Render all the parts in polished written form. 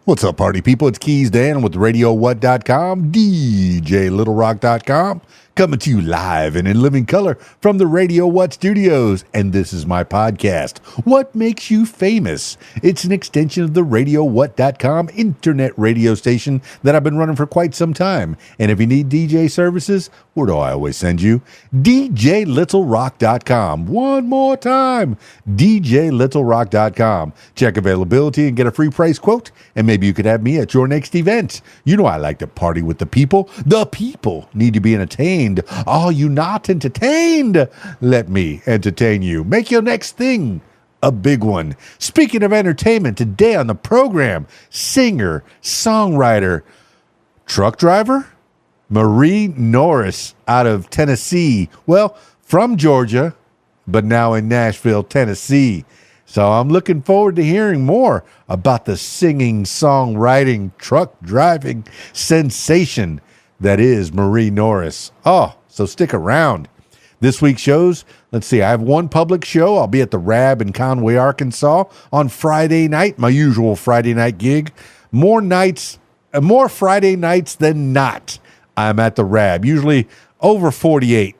What's up, party people? It's Keys Dan with RadioWhat.com, DJLittleRock.com, coming to you live and in living color from the Radio What studios. And this is my podcast, What Makes You Famous? It's an extension of the RadioWhat.com internet radio station that I've been running for quite some time. And if you need DJ services, where do I always send you? DJLittleRock.com. One more time, DJLittleRock.com. Check availability and get a free price quote, and maybe you could have me at your next event. You know I like to party with the people. The people need to be entertained. Are you not entertained? Let me entertain you. Make your next thing a big one. Speaking of entertainment, today on the program, singer, songwriter, truck driver, Marie Norris out of Tennessee. Well, from Georgia, but now in Nashville, Tennessee. So I'm looking forward to hearing more about the singing, songwriting, truck driving sensation that is Marie Norris. Oh, so stick around. This week's shows, let's see, I have one public show. I'll be at the Rab in Conway, Arkansas on Friday night, my usual Friday night gig. More Friday nights than not, I'm at the Rab. Usually over 48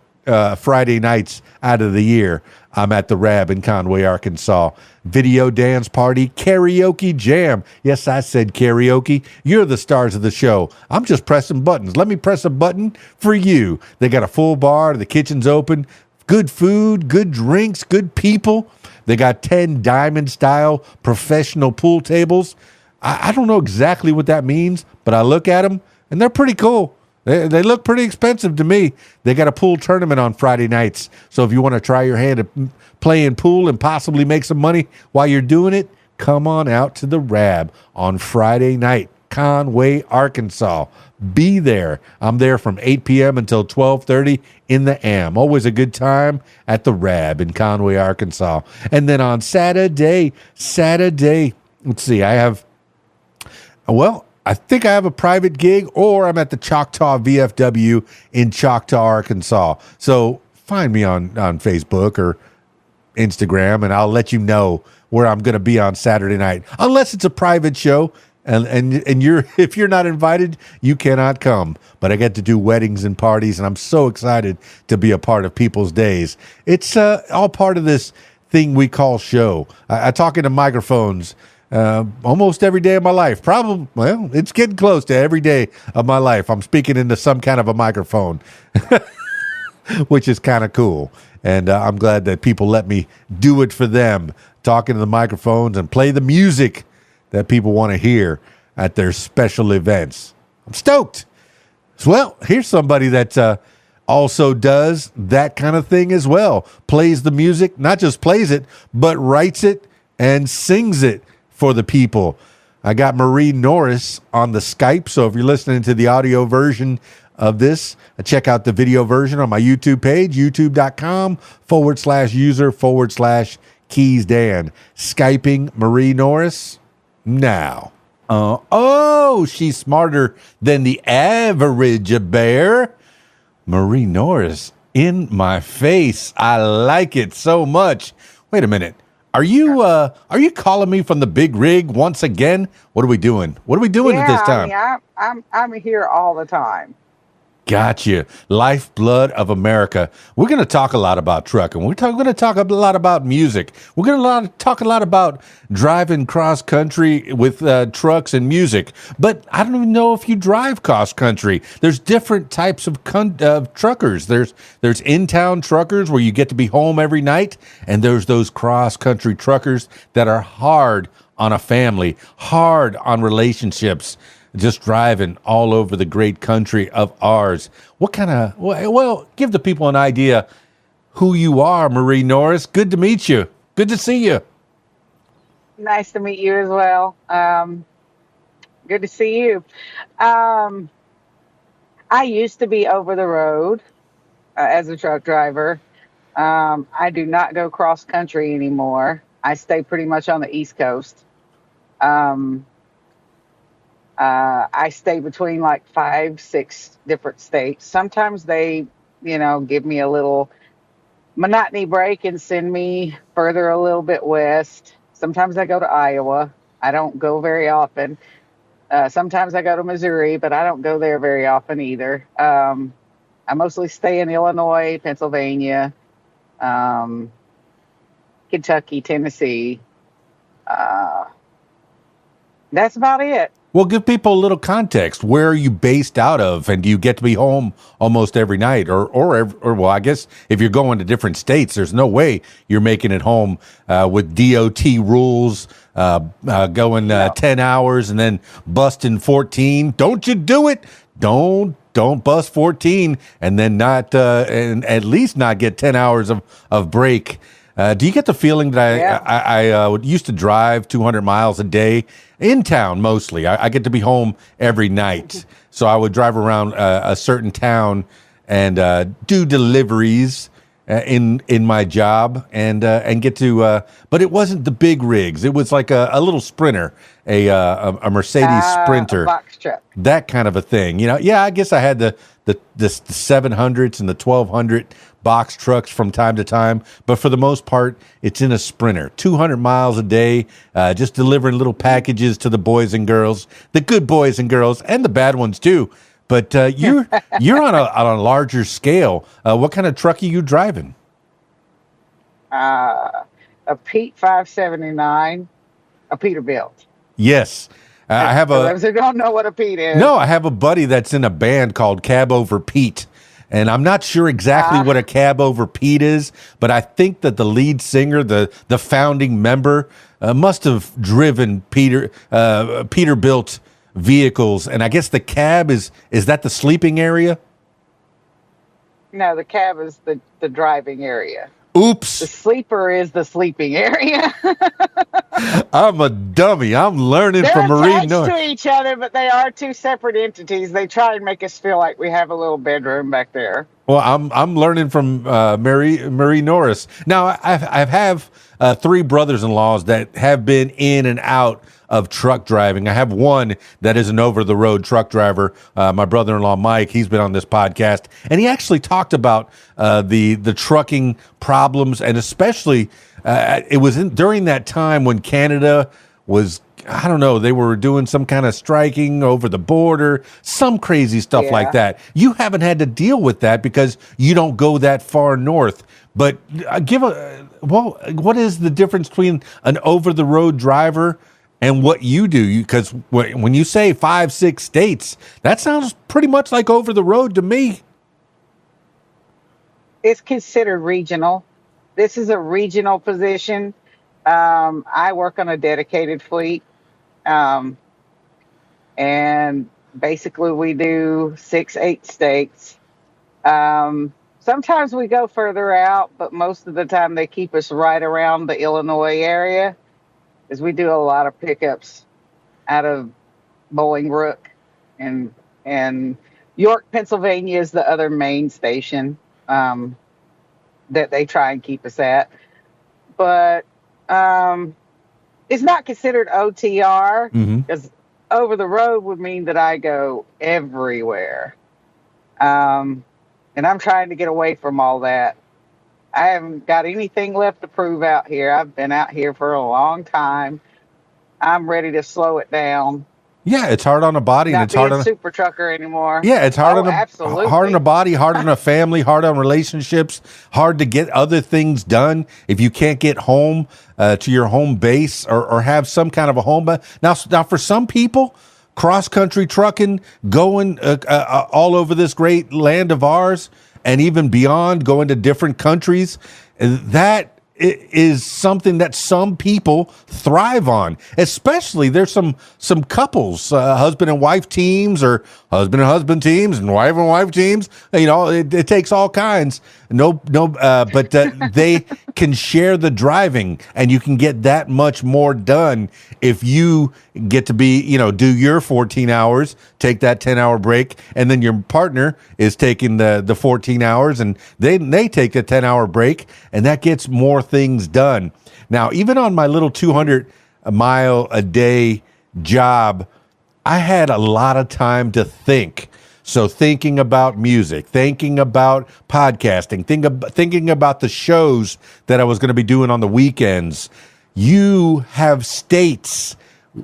Friday nights out of the year, I'm at the Rab in Conway, Arkansas. Video dance party, karaoke jam. Yes, I said karaoke. You're the stars of the show. I'm just pressing buttons. Let me press a button for you. They got a full bar. The kitchen's open. Good food, good drinks, good people. They got 10 diamond-style professional pool tables. I don't know exactly what that means, but I look at them, and they're pretty cool. They look pretty expensive to me. They got a pool tournament on Friday nights. So if you want to try your hand at playing pool and possibly make some money while you're doing it, come on out to the Rab on Friday night, Conway, Arkansas. Be there. I'm there from 8 p.m. until 12:30 in the AM. Always a good time at the Rab in Conway, Arkansas. And then on Saturday, let's see, I think I have a private gig, or I'm at the Choctaw VFW in Choctaw, Arkansas. So find me on Facebook or Instagram, and I'll let you know where I'm going to be on Saturday night. Unless it's a private show, and if you're not invited, you cannot come. But I get to do weddings and parties, and I'm so excited to be a part of people's days. It's all part of this thing we call show. I talk into microphones almost every day of my life. It's getting close to every day of my life. I'm speaking into some kind of a microphone, which is kind of cool. And I'm glad that people let me do it for them, talking to the microphones and play the music that people want to hear at their special events. I'm stoked. Well, here's somebody that also does that kind of thing as well. Plays the music, not just plays it, but writes it and sings it for the people. I got Marie Norris on the Skype, so if you're listening to the audio version of this, check out the video version on my YouTube page, youtube.com/user/KeysDan. Skyping Marie Norris now. She's smarter than the average bear. Marie Norris in my face. I like it so much. Wait a minute. Are you calling me from the big rig once again? What are we doing? At this time? I'm here all the time. Gotcha. Lifeblood of America. We're going to talk a lot about trucking. We're going to talk a lot about music. We're going to talk a lot about driving cross country with trucks and music. But I don't even know if you drive cross country. There's different types of truckers. There's in-town truckers where you get to be home every night, and there's those cross country truckers that are hard on a family, hard on relationships. Just driving all over the great country of ours. Give the people an idea who you are, Marie Norris. Good to meet you. Good to see you. Nice to meet you as well. Good to see you. I used to be over the road as a truck driver. I do not go cross country anymore. I stay pretty much on the East Coast. I stay between like 5-6 different states. Sometimes they, give me a little monotony break and send me further a little bit west. Sometimes I go to Iowa. I don't go very often. Sometimes I go to Missouri, but I don't go there very often either. I mostly stay in Illinois, Pennsylvania, um, Kentucky, Tennessee. Uh, that's about it. Well, give people a little context. Where are you based out of, and do you get to be home almost every night, or well, I guess if you're going to different states, there's no way you're making it home with DOT rules, going No. 10 hours and then busting 14. Don't you do it? Don't bust 14 and then not and at least not get 10 hours of break. Do you get the feeling that Yeah. I used to drive 200 miles a day in town mostly? I get to be home every night. So I would drive around a certain town and do deliveries in my job and get to, but it wasn't the big rigs. It was like a little Sprinter, a Mercedes Sprinter, A box truck. that kind of a thing. Yeah, I guess I had the 700s and the 1200 box trucks from time to time, but for the most part, it's in a Sprinter, 200 miles a day, just delivering little packages to the boys and girls, the good boys and girls, and the bad ones too. But you're on a larger scale. What kind of truck are you driving? A Pete 579, a Peterbilt. Yes, I have For those who don't know what a Pete is. No, I have a buddy that's in a band called Cab Over Pete. And I'm not sure exactly what a Cab Over Pete is, but I think that the lead singer, the founding member, must have driven Peterbilt vehicles. And I guess the cab is that the sleeping area? No, the cab is the driving area. Oops. The sleeper is the sleeping area. I'm a dummy. I'm learning They're from Marie attached Norris. to each other, but they are two separate entities. They try and make us feel like we have a little bedroom back there. Well, I'm learning from Marie Norris. Now, I have 3 brothers-in-laws that have been in and out of truck driving. I have one that is an over-the-road truck driver. My brother-in-law Mike, he's been on this podcast, and he actually talked about the trucking problems, and especially it was during that time when Canada was, I don't know, they were doing some kind of striking over the border, some crazy stuff like that. You haven't had to deal with that because you don't go that far north. But what is the difference between an over-the-road driver and what you do? Because when you say 5-6 states, that sounds pretty much like over the road to me. It's considered regional. This is a regional position. I work on a dedicated fleet. And basically we do 6-8 states. Sometimes we go further out, but most of the time they keep us right around the Illinois area, because we do a lot of pickups out of Bolingbrook and York, Pennsylvania is the other main station that they try and keep us at. But it's not considered OTR, because over the road would mean that I go everywhere. And I'm trying to get away from all that. I haven't got anything left to prove out here. I've been out here for a long time. I'm ready to slow it down. Yeah, it's hard on a body, and Not it's hard being on a super trucker anymore. Yeah, it's hard absolutely. hard on a body, hard on a family, hard on relationships, hard to get other things done if you can't get home to your home base or have some kind of a home. Now for some people, cross country trucking, going all over this great land of ours, and even beyond, going to different countries, that is something that some people thrive on. Especially there's some couples, husband and wife teams, or husband and husband teams, and wife teams. You know, it takes all kinds. But they can share the driving, and you can get that much more done if you get to be, do your 14 hours, take that 10-hour break, and then your partner is taking the 14 hours, and they take a 10-hour break, and that gets more things done. Now, even on my little 200-mile-a-day job, I had a lot of time to think. So thinking about music, thinking about podcasting, thinking about the shows that I was going to be doing on the weekends. You have states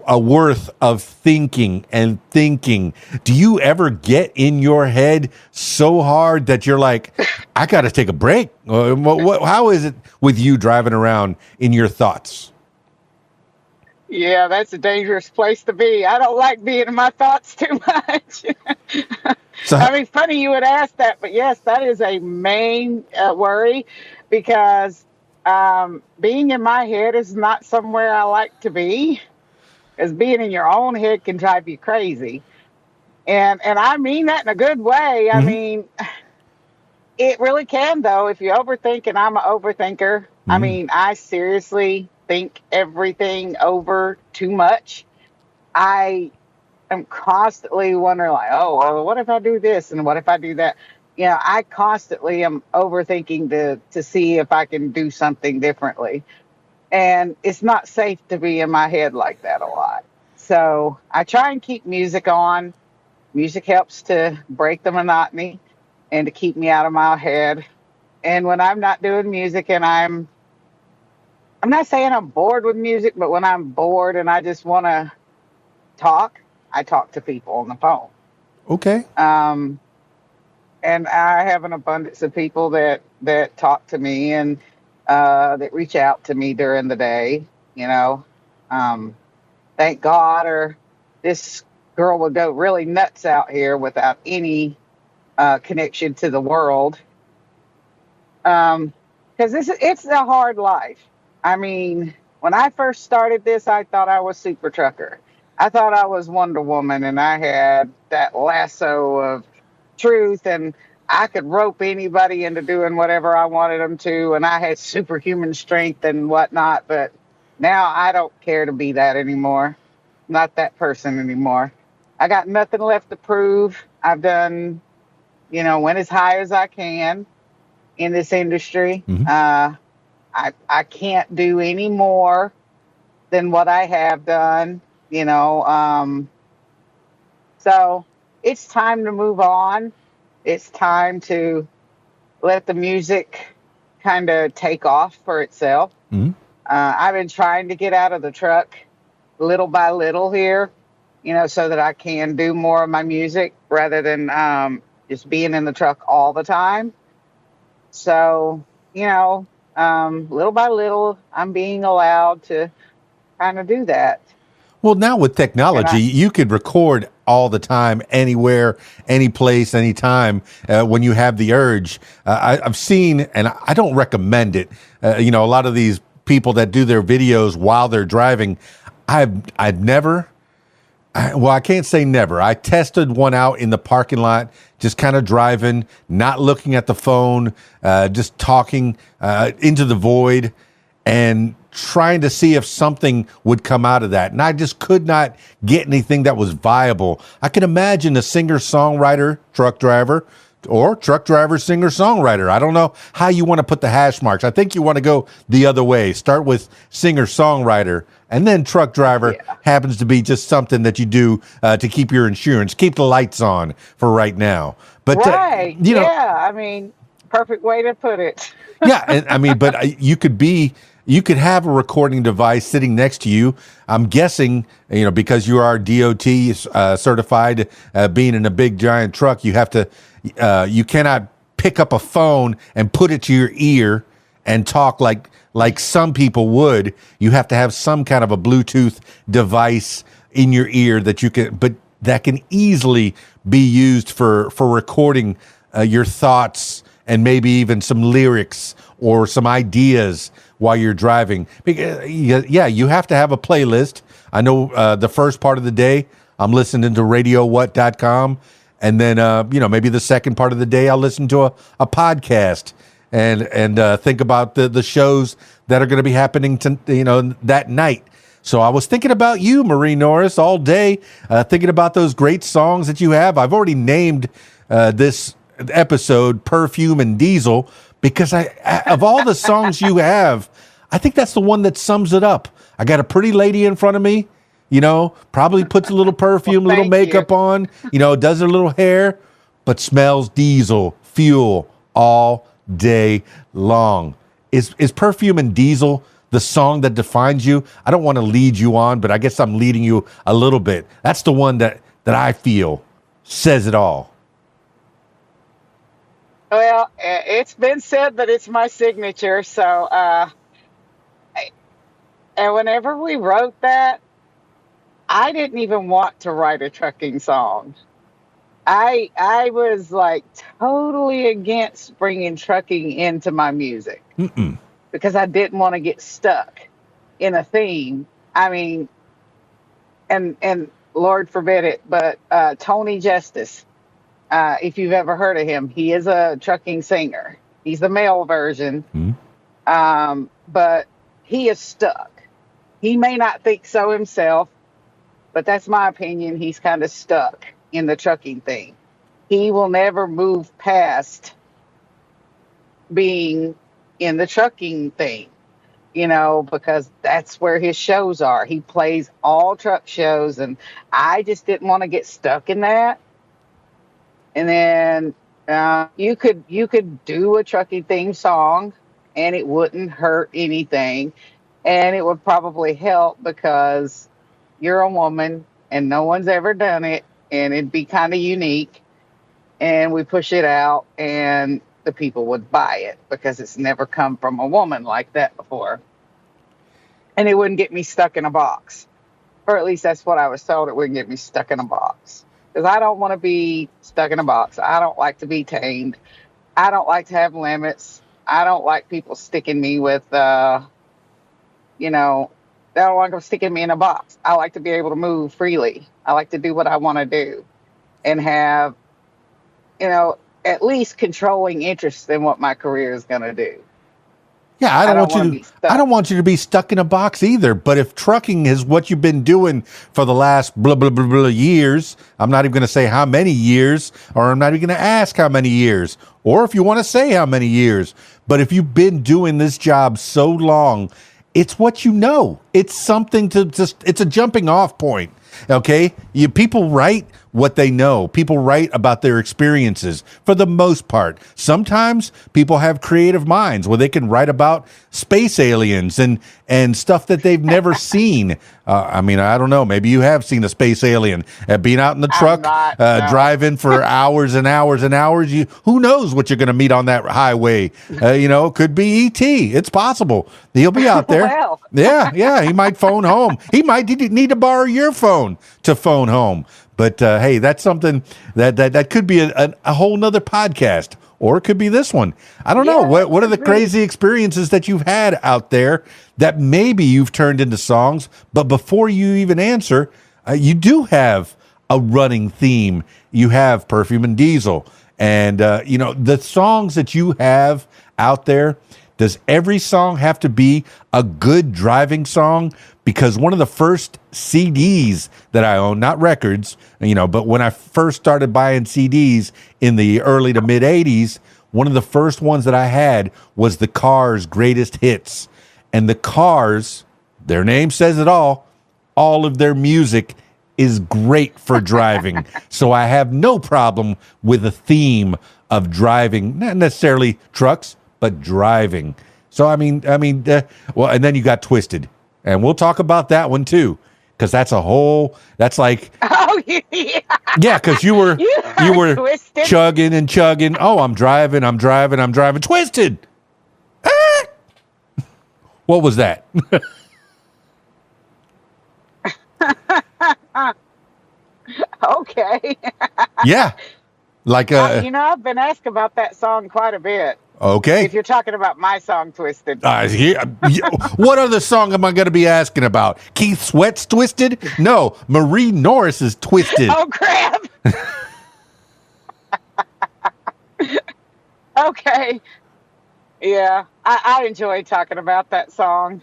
a worth of thinking and thinking. Do you ever get in your head so hard that you're like, I got to take a break? How is it with you driving around in your thoughts? Yeah, that's a dangerous place to be. I don't like being in my thoughts too much. So, I mean, funny you would ask that, but yes, that is a main worry because being in my head is not somewhere I like to be. Because being in your own head can drive you crazy, and I mean that in a good way. I mhm, mean, it really can though. If you overthink, and I'm an overthinker. I mhm. mean, I seriously think everything over too much. I am constantly wondering, like, oh, well, what if I do this and what if I do that? You know, I constantly am overthinking to see if I can do something differently, and it's not safe to be in my head like that a lot. So I try and keep music on. Music helps to break the monotony and to keep me out of my head. And when I'm not doing music and I'm not saying I'm bored with music, but when I'm bored and I just want to talk, I talk to people on the phone. Okay. Um, and I have an abundance of people that talk to me and that reach out to me during the day. You know, um, thank God, or this girl would go really nuts out here without any connection to the world. Because it's a hard life. I mean, when I first started this, I thought I was Super Trucker. I thought I was Wonder Woman, and I had that lasso of truth, and I could rope anybody into doing whatever I wanted them to, and I had superhuman strength and whatnot. But now I don't care to be that anymore. Not that person anymore. I got nothing left to prove. I've done, went as high as I can in this industry. Mhm. I can't do any more than what I have done, you know. So it's time to move on. It's time to let the music kind of take off for itself. Mhm. I've been trying to get out of the truck little by little here, so that I can do more of my music rather than just being in the truck all the time. So, little by little, I'm being allowed to kind of do that. Well, now with And technology, I, you could record all the time, anywhere, any place, anytime, when you have the urge. I've seen, and I don't recommend it. A lot of these people that do their videos while they're driving, I've never. Well, I can't say never. I tested one out in the parking lot, just kind of driving, not looking at the phone, just talking into the void and trying to see if something would come out of that. And I just could not get anything that was viable. I can imagine a singer, songwriter, truck driver, or truck driver, singer, songwriter. I don't know how you want to put the hash marks. I think you want to go the other way. Start with singer, songwriter, and then truck driver yeah, happens to be just something that you do to keep your insurance, keep the lights on for right now. But, right. Yeah. I mean, perfect way to put it. yeah, and I mean, but you could have a recording device sitting next to you. I'm guessing, because you are DOT certified, being in a big giant truck, you cannot pick up a phone and put it to your ear and talk like some people would. You have to have some kind of a Bluetooth device in your ear that can easily be used for recording your thoughts and maybe even some lyrics or some ideas while you're driving. Yeah, you have to have a playlist. I know the first part of the day I'm listening to radiowhat.com, and then maybe the second part of the day I'll listen to a podcast and think about the shows that are going to be happening that night. So I was thinking about you, Marie Norris, all day, thinking about those great songs that you have. I've already named this episode Perfume and Diesel because of all the songs you have, I think that's the one that sums it up. I got a pretty lady in front of me, probably puts a little Well, perfume, a little thank you. makeup on, does her little hair, but smells diesel fuel all day long. Is Perfume and Diesel the song that defines you. I don't want to lead you on, but I guess I'm leading you a little bit. That's the one that I feel says it all. Well, it's been said that it's my signature. So, and whenever we wrote that, I didn't even want to write a trucking song. I was like totally against bringing trucking into my music Mm-mm. because I didn't want to get stuck in a theme. I mean, and Lord forbid it, but Tony Justice, if you've ever heard of him, he is a trucking singer. He's the male version, but he is stuck. He may not think so himself, but that's my opinion. He's kind of stuck in the trucking thing. He will never move past being in the trucking thing, because that's where his shows are. He plays all truck shows, and I just didn't want to get stuck in that. And then you could do a trucking theme song, and it wouldn't hurt anything, and it would probably help because you're a woman and no one's ever done it, and it'd be kind of unique. And we push it out, and the people would buy it because it's never come from a woman like that before. And it wouldn't get me stuck in a box, or at least that's what I was told. It wouldn't get me stuck in a box because I don't want to be stuck in a box. I don't like to be tamed. I don't like to have limits. I don't like people sticking me with, they don't want them sticking me in a box. I like to be able to move freely. I like to do what I want to do and have, at least controlling interest in what my career is going to do. Yeah, I don't want you to be stuck in a box either. But if trucking is what you've been doing for the last blah, blah, blah, blah years, I'm not even going to say how many years, or I'm not even going to ask how many years, or if you want to say how many years. But if you've been doing this job so long, it's what you know. It's something it's a jumping off point. Okay. People write what they know. People write about their experiences for the most part. Sometimes people have creative minds where they can write about space aliens and stuff that they've never seen. I don't know. Maybe you have seen a space alien being out in the truck, driving for hours and hours and hours. Who knows what you're going to meet on that highway? Could be E.T. It's possible. He'll be out there. Well. Yeah. He might phone home. He might need to borrow your phone to phone home. But hey, that's something that could be a whole nother podcast, or it could be this one. I don't know. What are the crazy experiences that you've had out there that maybe you've turned into songs? But before you even answer, you do have a running theme. You have Perfume and Diesel, and the songs that you have out there. Does every song have to be a good driving song? Because one of the first CDs that I own, not records, but when I first started buying CDs in the early to mid 80s, one of the first ones that I had was the Cars' Greatest Hits. And the Cars, their name says it all of their music is great for driving. So I have no problem with a theme of driving, not necessarily trucks, but driving. So, and then you got Twisted. And we'll talk about that one too, because that's like, oh yeah, because you were Twisted. chugging and chugging. Oh, I'm driving, Twisted. Ah! What was that? Okay. Yeah, like I've been asked about that song quite a bit. Okay. If you're talking about my song, Twisted. What other song am I going to be asking about? Keith Sweat's Twisted? No, Marie Norris is Twisted. Oh, crap. Okay. Yeah, I enjoy talking about that song.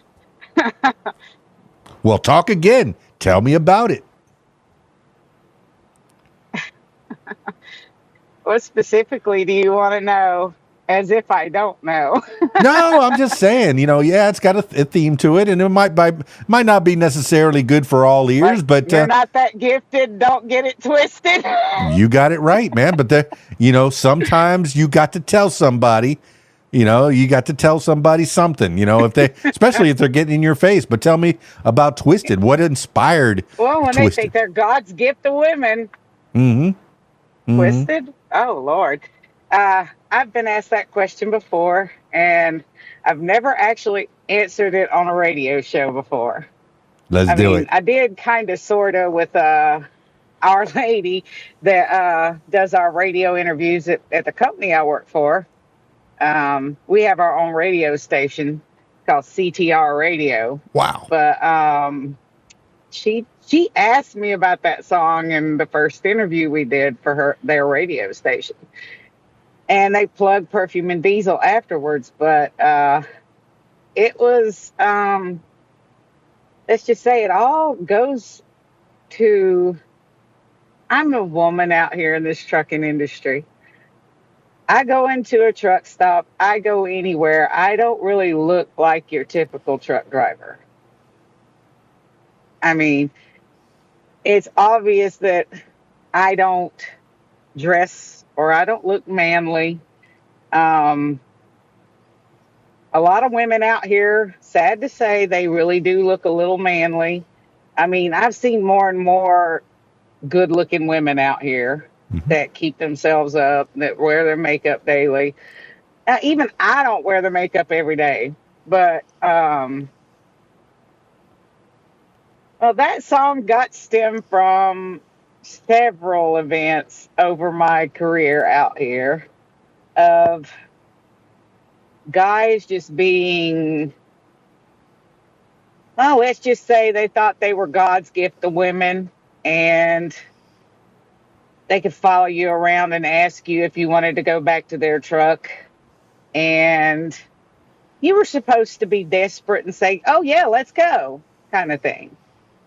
Well, talk again. Tell me about it. What specifically do you want to know? As if I don't know. No, I'm just saying, it's got a theme to it, and it might not be necessarily good for all ears, but you're not that gifted. Don't get it twisted. You got it right, man. But sometimes you got to tell somebody You know, you got to tell somebody something, you know, if they, especially if they're getting in your face. But tell me about Twisted. What inspired Well, when they Twisted? think they're God's gift to women, Mm-hmm. Mm-hmm. Twisted? Oh, Lord. I've been asked that question before, and I've never actually answered it on a radio show before. Let's I do mean, it. I did kind of, sort of, with our lady that does our radio interviews at the company I work for. We have our own radio station called CTR Radio, Wow. but she asked me about that song in the first interview we did for their radio station, and they plugged Perfume and Diesel afterwards. But it was let's just say it all goes to, I'm a woman out here in this trucking industry. I go into a truck stop, I go anywhere. I don't really look like your typical truck driver. I mean, it's obvious that I don't dress or I don't look manly. Um, a lot of women out here, sad to say, they really do look a little manly. I mean, I've seen more and more good looking women out here Mm-hmm. that keep themselves up, that wear their makeup daily. Even I don't wear the makeup every day, but well, that song got stemmed from several events over my career out here of guys just being, well, let's just say they thought they were God's gift to women, and they could follow you around and ask you if you wanted to go back to their truck. And you were supposed to be desperate and say, "Oh yeah, let's go," kind of thing.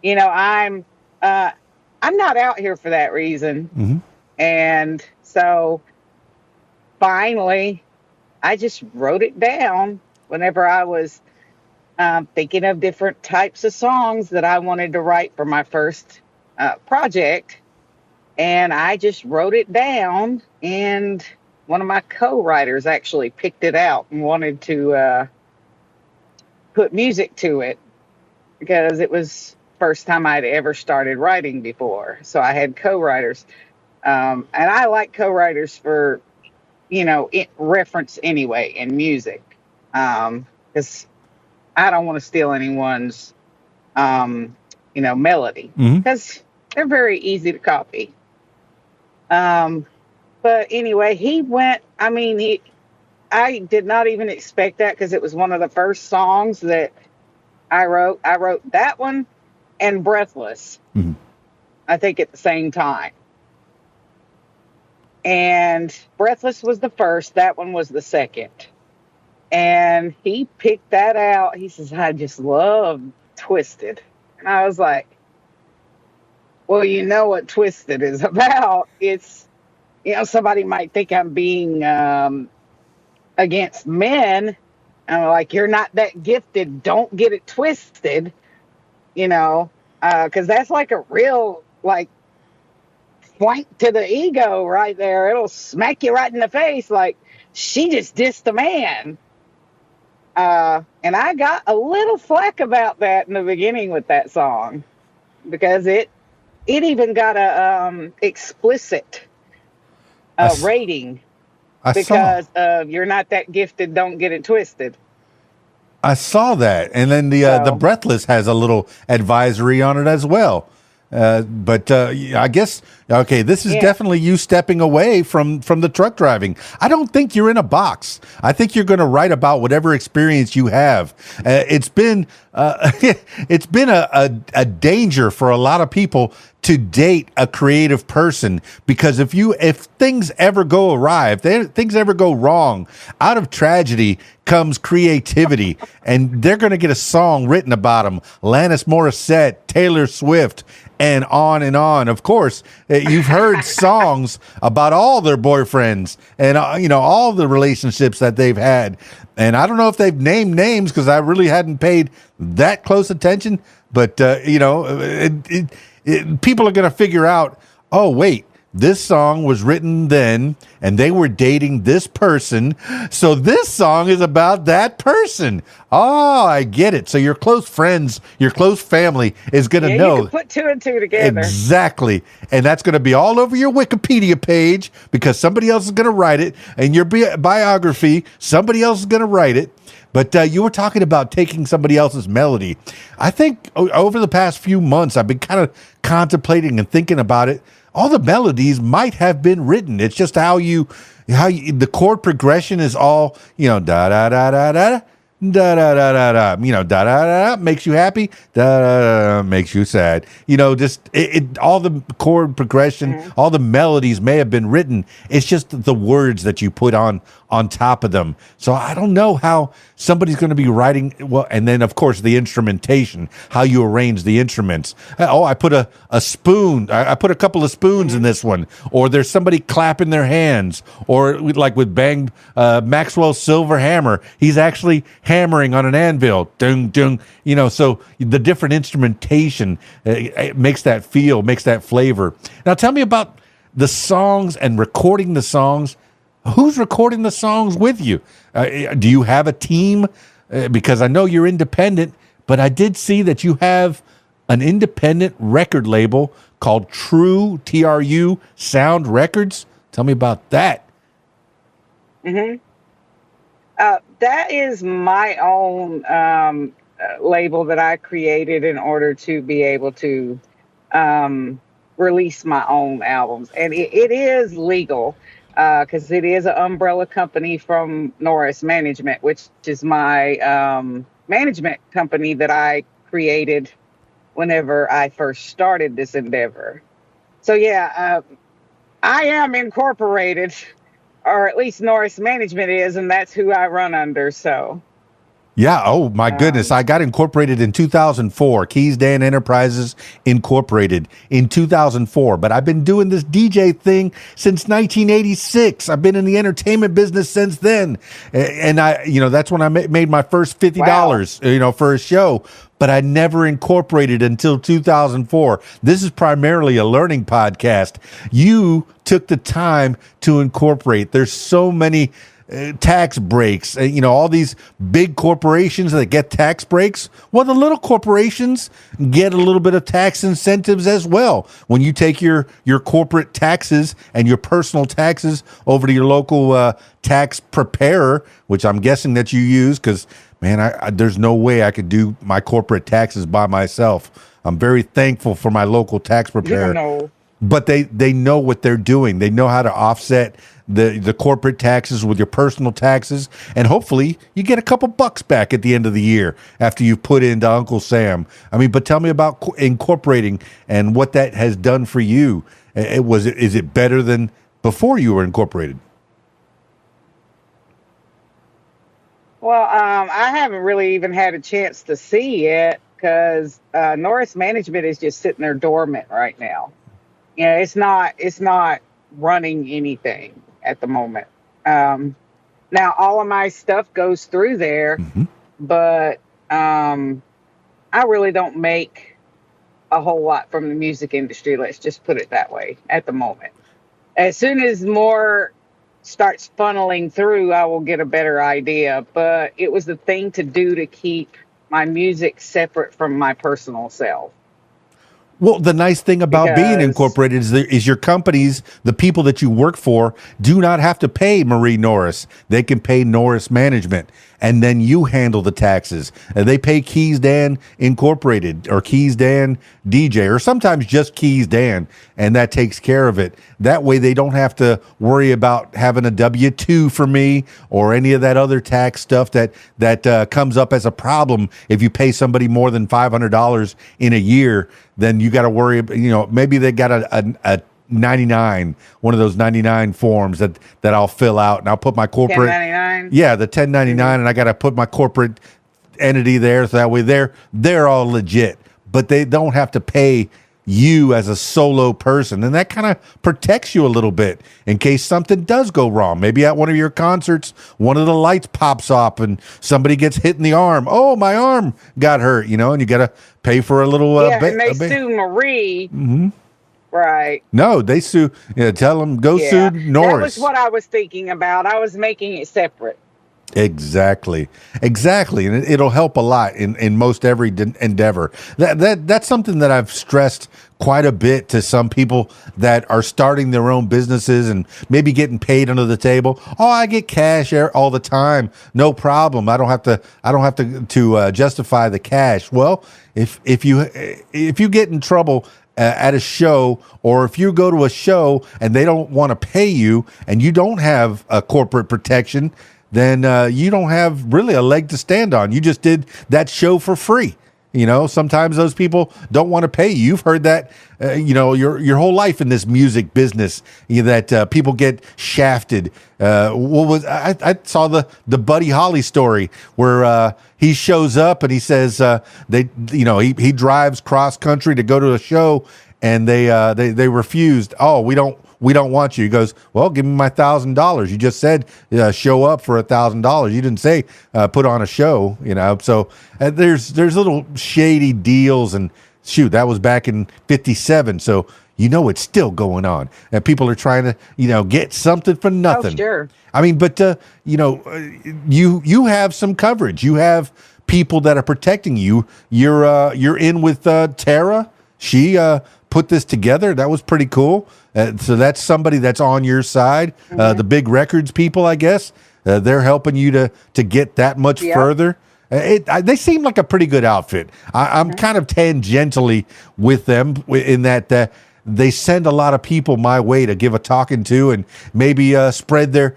You know, I'm not out here for that reason. Mm-hmm. And so finally, I just wrote it down whenever I was thinking of different types of songs that I wanted to write for my first project. And I just wrote it down, and one of my co-writers actually picked it out and wanted to put music to it because it was first time I'd ever started writing before. So I had co-writers, and I like co-writers for, you know, reference anyway in music, because I don't want to steal anyone's, you know, melody, Mm-hmm. because they're very easy to copy. But anyway, he went, I mean, I did not even expect that because it was one of the first songs that I wrote. I wrote that one and Breathless, Mm-hmm. I think at the same time. And Breathless was the first, that one was the second. And he picked that out. He says, "I just love Twisted." And I was like, well, you know what Twisted is about. It's, you know, somebody might think I'm being against men. And I'm like, you're not that gifted. Don't get it twisted, you know, because that's like a real, like, flank to the ego right there. It'll smack you right in the face. Like, she just dissed a man. And I got a little flack about that in the beginning with that song because it even got a explicit rating because of "You're not that gifted, don't get it twisted." I saw that, and then the Breathless has a little advisory on it as well. But I guess okay, this is definitely you stepping away from the truck driving. I don't think you're in a box. I think you're going to write about whatever experience you have. It's been it's been a danger for a lot of people to date a creative person, because if things ever go awry, if things ever go wrong, out of tragedy comes creativity, and they're going to get a song written about them. Alanis Morissette, Taylor Swift, and on and on. Of course, you've heard songs about all their boyfriends and you know, all the relationships that they've had. And I don't know if they've named names because I really hadn't paid that close attention. But you know, people are going to figure out, oh wait, this song was written then, and they were dating this person. So this song is about that person. Oh, I get it. So your close friends, your close family is going to know. You can put two and two together. Exactly. And that's going to be all over your Wikipedia page because somebody else is going to write it. And your biography, somebody else is going to write it. But you were talking about taking somebody else's melody. I think over the past few months, I've been kind of contemplating and thinking about it. All the melodies might have been written. It's just how the chord progression is all, da da da da da. Da da da da da, da da da makes you happy, da da da makes you sad. Just all the chord progression, all the melodies may have been written. It's just the words that you put on top of them. So I don't know how somebody's going to be writing. Well, and then of course the instrumentation, how you arrange the instruments. Oh, I put a spoon. I put a couple of spoons in this one, or there's somebody clapping their hands, or like with Maxwell's Silver Hammer, he's actually hammering on an anvil, dung dung. So the different instrumentation makes that feel, makes that flavor. Now tell me about the songs and recording the songs. Who's recording the songs with you? Do you have a team? Because I know you're independent, but I did see that you have an independent record label called Tru Sound Records. Tell me about that. Mm-hmm. That is my own label that I created in order to be able to release my own albums. And it is legal because it is an umbrella company from Norris Management, which is my management company that I created whenever I first started this endeavor. So, yeah, I am incorporated, or at least Norris Management is, and that's who I run under. So, yeah. Oh my goodness. I got incorporated in 2004. Keys Dan Enterprises Incorporated in 2004. But I've been doing this DJ thing since 1986. I've been in the entertainment business since then. And that's when I made my first $50, wow, for a show. But I never incorporated until 2004. This is primarily a learning podcast. You took the time to incorporate. There's so many tax breaks, all these big corporations that get tax breaks. Well, the little corporations get a little bit of tax incentives as well. When you take your corporate taxes and your personal taxes over to your local tax preparer, which I'm guessing that you use, because man, there's no way I could do my corporate taxes by myself. I'm very thankful for my local tax preparer. But they know what they're doing. They know how to offset the corporate taxes with your personal taxes, and hopefully you get a couple bucks back at the end of the year after you've put into Uncle Sam. But tell me about incorporating and what that has done for you. Is it better than before you were incorporated? Well, I haven't really even had a chance to see it because Norris Management is just sitting there dormant right now. It's not running anything at the moment. Now all of my stuff goes through there, but I really don't make a whole lot from the music industry. Let's just put it that way at the moment. As soon as more starts funneling through, I will get a better idea. But it was the thing to do to keep my music separate from my personal self. Well, the nice thing about being incorporated is your companies, the people that you work for, do not have to pay Marie Norris. They can pay Norris Management, and then you handle the taxes. They pay Keys Dan Incorporated or Keys Dan DJ, or sometimes just Keys Dan, and that takes care of it. That way they don't have to worry about having a W-2 for me or any of that other tax stuff that comes up as a problem if you pay somebody more than $500 in a year. Then you got to worry, maybe they got a 99, one of those 99 forms that I'll fill out, and I'll put my corporate 1099. Yeah, the 1099, and I got to put my corporate entity there, so that way they're all legit, but they don't have to pay you as a solo person, and that kind of protects you a little bit in case something does go wrong. Maybe at one of your concerts, one of the lights pops up and somebody gets hit in the arm. Oh, my arm got hurt, and you got to pay for a little. And they sue Marie. Right. No, they sue. Tell them go sue Yeah. That was Norris. what I was thinking about. I was making it separate. Exactly, exactly, and it'll help a lot in most every endeavor. That's something that I've stressed quite a bit to some people that are starting their own businesses and maybe getting paid under the table. Oh, I get cash all the time, no problem. I don't have to justify the cash. Well, if you get in trouble at a show, or if you go to a show and they don't want to pay you and you don't have a corporate protection, then you don't have really a leg to stand on. You just did that show for free. Sometimes those people don't want to pay you. You've heard that, your whole life in this music business, that people get shafted. I saw the Buddy Holly story where he shows up and he says he drives cross country to go to a show, and they refused. Oh, we don't want you. He goes, well, give me my $1,000. You just said show up for $1,000. You didn't say put on a show. So there's little shady deals, and shoot, that was back in '57. So it's still going on, and people are trying to get something for nothing. Oh, sure. I mean, but you have some coverage. You have people that are protecting you. You're in with Tara. She put this together. That was pretty cool. So that's somebody that's on your side. The big records people, I guess, they're helping you to get that much further. They seem like a pretty good outfit. I'm kind of tangentially with them in that they send a lot of people my way to give a talking to, and maybe spread their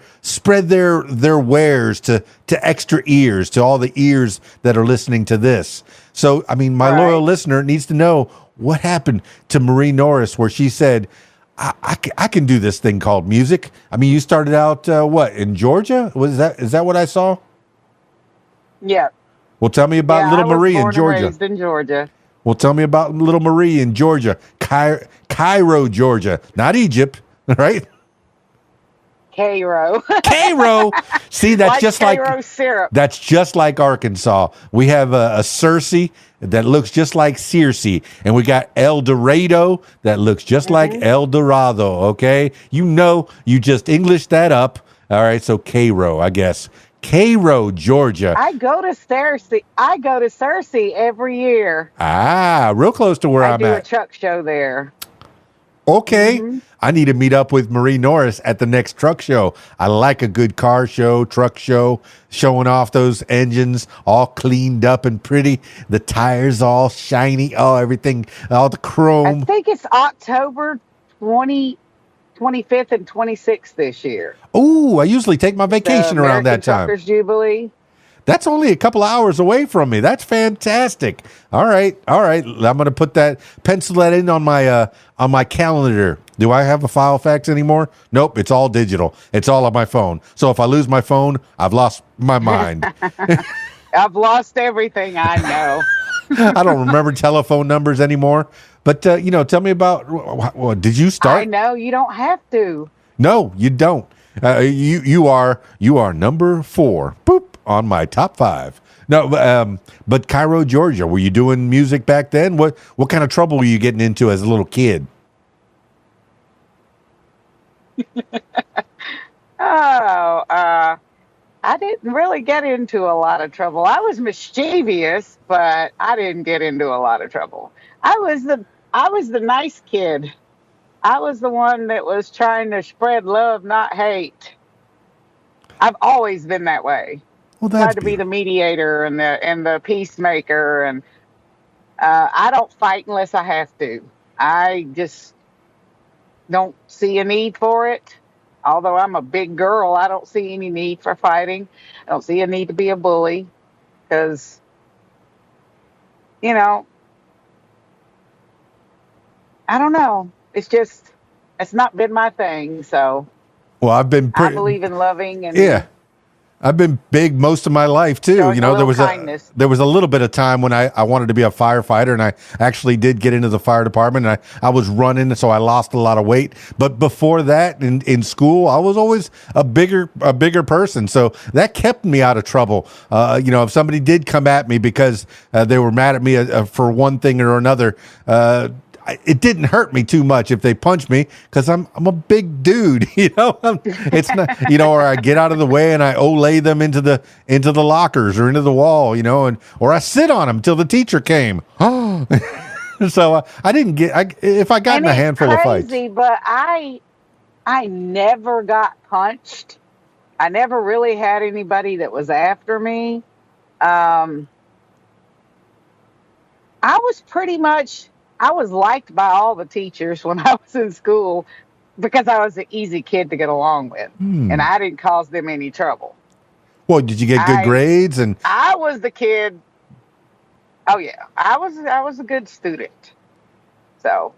wares to extra ears, to all the ears that are listening to this. So, I mean, my loyal listener needs to know what happened to Marie Norris, where she said, I can do this thing called music. I mean, you started out, in Georgia? Is that what I saw? Yeah. Well, tell me about little Marie in Georgia. Raised in Georgia. Well, tell me about little Marie in Georgia, Cairo, Georgia, not Egypt, right? Cairo. Cairo. See, that's just Cairo syrup. That's just like Arkansas. We have a Circe that looks just like Circe, and we got El Dorado that looks just like El Dorado. Okay, you just English that up. All right, so Cairo, I guess. Cairo, Georgia. I go to Circe every year. Ah, real close to where I'm at. I do a truck show there. Okay. I need to meet up with Marie Norris at the next truck show. I like a good car show, truck show, showing off those engines all cleaned up and pretty. The tires all shiny. Oh, everything, all the chrome. I think it's October 25th and 26th this year. Oh, I usually take my vacation around that time. Truckers Jubilee. That's only a couple hours away from me. That's fantastic. All right. I'm going to pencil that in on my calendar. Do I have a file fax anymore? Nope. It's all digital. It's all on my phone. So if I lose my phone, I've lost my mind. I've lost everything I know. I don't remember telephone numbers anymore. But, tell me about, did you start? I know. You don't have to. No, you don't. You are number 4. Boop. On my top 5. No, but Cairo, Georgia, were you doing music back then? What kind of trouble were you getting into as a little kid? I didn't really get into a lot of trouble. I was mischievous, but I didn't get into a lot of trouble. I was the nice kid. I was the one that was trying to spread love, not hate. I've always been that way. Well, Tried to be the mediator and the peacemaker, and I don't fight unless I have to. I just don't see a need for it. Although I'm a big girl, I don't see any need for fighting. I don't see a need to be a bully because, I don't know. It's not been my thing. So, well, I believe in loving and I've been big most of my life too. There was a little bit of time when I wanted to be a firefighter, and I actually did get into the fire department, and I was running, so I lost a lot of weight. But before that, in school, I was always a bigger person, so that kept me out of trouble. If somebody did come at me because they were mad at me for one thing or another, it didn't hurt me too much if they punched me because I'm a big dude, It's not, or I get out of the way and I olay them into the lockers or into the wall, or I sit on them till the teacher came. So I didn't get. If I got and in a handful of fights, but I never got punched. I never really had anybody that was after me. I was liked by all the teachers when I was in school because I was an easy kid to get along with, and I didn't cause them any trouble. Well, did you get good grades? And I was the kid. Oh yeah, I was a good student. So.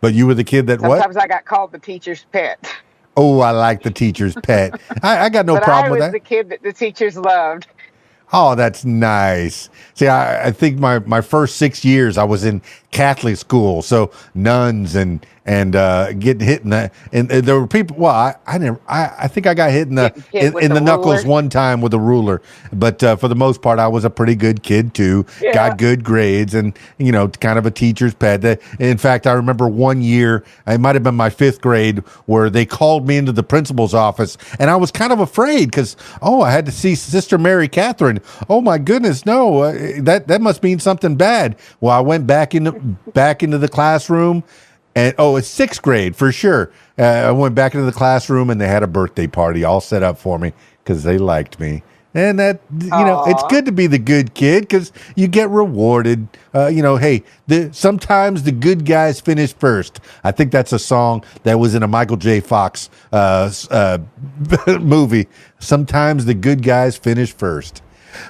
But you were the kid that sometimes I got called the teacher's pet. Oh, I like the teacher's pet. I got no problem with that. I was the kid that the teachers loved. Oh, that's nice. See, I think my first 6 years I was in Catholic school, so nuns and getting hit in the and there were people. Well, I think I got hit in the knuckles one time with a ruler, but for the most part, I was a pretty good kid too. Yeah. Got good grades and kind of a teacher's pet. In fact, I remember one year, it might have been my 5th grade, where they called me into the principal's office, and I was kind of afraid because I had to see Sister Mary Catherine. Oh my goodness, no, that must mean something bad. Well, I went back into the classroom. And it's 6th grade for sure. I went back into the classroom and they had a birthday party all set up for me because they liked me. And that, it's good to be the good kid because you get rewarded. Hey, sometimes the good guys finish first. I think that's a song that was in a Michael J. Fox movie. Sometimes the good guys finish first.